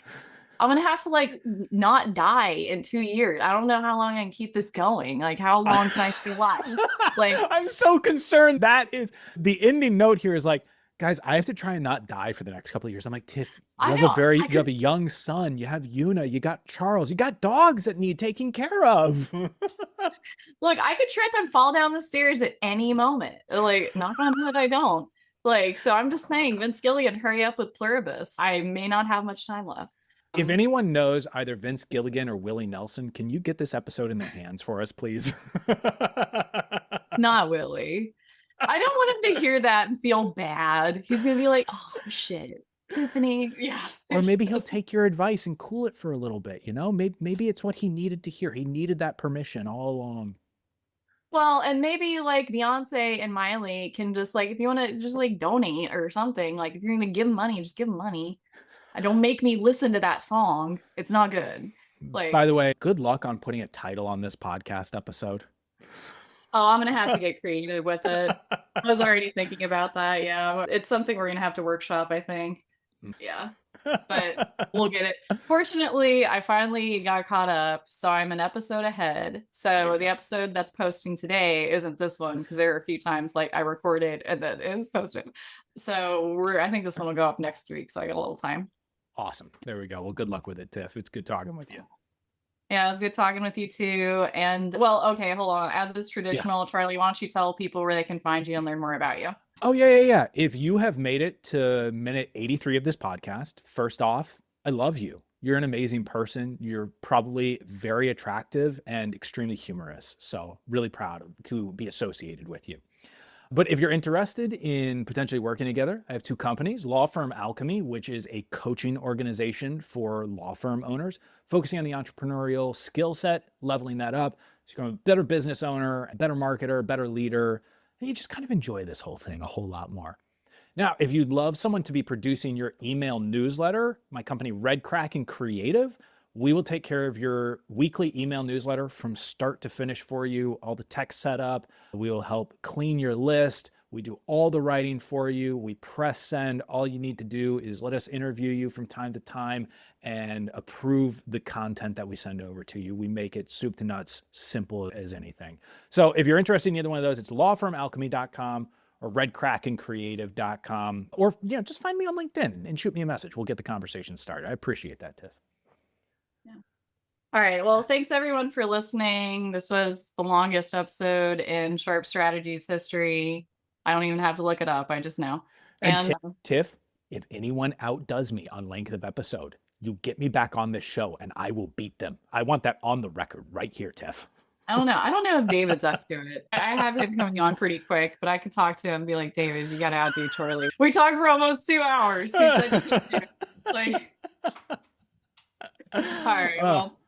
B: I'm gonna have to like not die in 2 years. I don't know how long I can keep this going. Like, how long can I stay alive? Like,
A: I'm so concerned. That is the ending note here is like, guys, I have to try and not die for the next couple of years. I'm like, Tiff,
B: I know
A: you have a young son, you have Una, you got Charles, you got dogs that need taking care of.
B: look, I could trip and fall down the stairs at any moment. Like, knock on wood, I don't. Like, so I'm just saying, Vince Gilligan, hurry up with Pluribus. I may not have much time left.
A: If anyone knows either Vince Gilligan or Willie Nelson, can you get this episode in their hands for us, please?
B: Not Willie. I don't want him to hear that and feel bad. He's gonna be like, oh shit, Tiffany. Yeah.
A: Or maybe he'll take your advice and cool it for a little bit, Maybe it's what he needed to hear. He needed that permission all along.
B: Well, and maybe like Beyonce and Miley can just like, if you want to just like donate or something, like if you're gonna give them money, just give them money. Don't make me listen to that song. It's not good. Like,
A: by the way, good luck on putting a title on this podcast episode.
B: oh, I'm gonna have to get creative with it. I was already thinking about that. Yeah, it's something we're gonna have to workshop, I think. Yeah, but we'll get it. Fortunately, I finally got caught up, so I'm an episode ahead. So the episode that's posting today isn't this one because there are a few times like I recorded and then it's posted. So I think this one will go up next week, so I got a little time.
A: Awesome. There we go. Well, good luck with it, Tiff. It's good talking with you.
B: Yeah, it was good talking with you too. And well, okay, hold on. As is traditional, Charlie, why don't you tell people where they can find you and learn more about you?
A: Oh, yeah. If you have made it to minute 83 of this podcast, first off, I love you. You're an amazing person. You're probably very attractive and extremely humorous. So really proud to be associated with you. But if you're interested in potentially working together, I have two companies, Law Firm Alchemy, which is a coaching organization for law firm owners, focusing on the entrepreneurial skill set, leveling that up. So you're a better business owner, a better marketer, a better leader, and you just kind of enjoy this whole thing a whole lot more. Now, if you'd love someone to be producing your email newsletter, my company Red Kraken Creative, we will take care of your weekly email newsletter from start to finish for you, all the tech setup. We will help clean your list. We do all the writing for you. We press send. All you need to do is let us interview you from time to time and approve the content that we send over to you. We make it soup to nuts, simple as anything. So if you're interested in either one of those, it's lawfirmalchemy.com or redkrakencreative.com, or just find me on LinkedIn and shoot me a message. We'll get the conversation started. I appreciate that, Tiff.
B: All right. Well, thanks everyone for listening. This was the longest episode in Sharp Strategies history. I don't even have to look it up. I just know.
A: And Tiff, if anyone outdoes me on length of episode, you get me back on this show and I will beat them. I want that on the record right here, Tiff.
B: I don't know. I don't know if David's up to it. I have him coming on pretty quick, but I could talk to him and be like, David, you got to outdo Charlie. We talked for almost 2 hours. He said, like, all right. Well,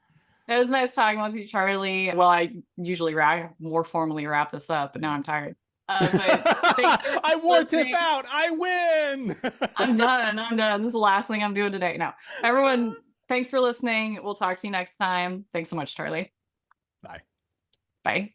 B: it was nice talking with you, Charlie. Well, I usually more formally wrap this up, but now I'm tired.
A: I wore Tiff out. I win.
B: I'm done. This is the last thing I'm doing today. No, everyone, thanks for listening. We'll talk to you next time. Thanks so much, Charlie.
A: Bye.
B: Bye.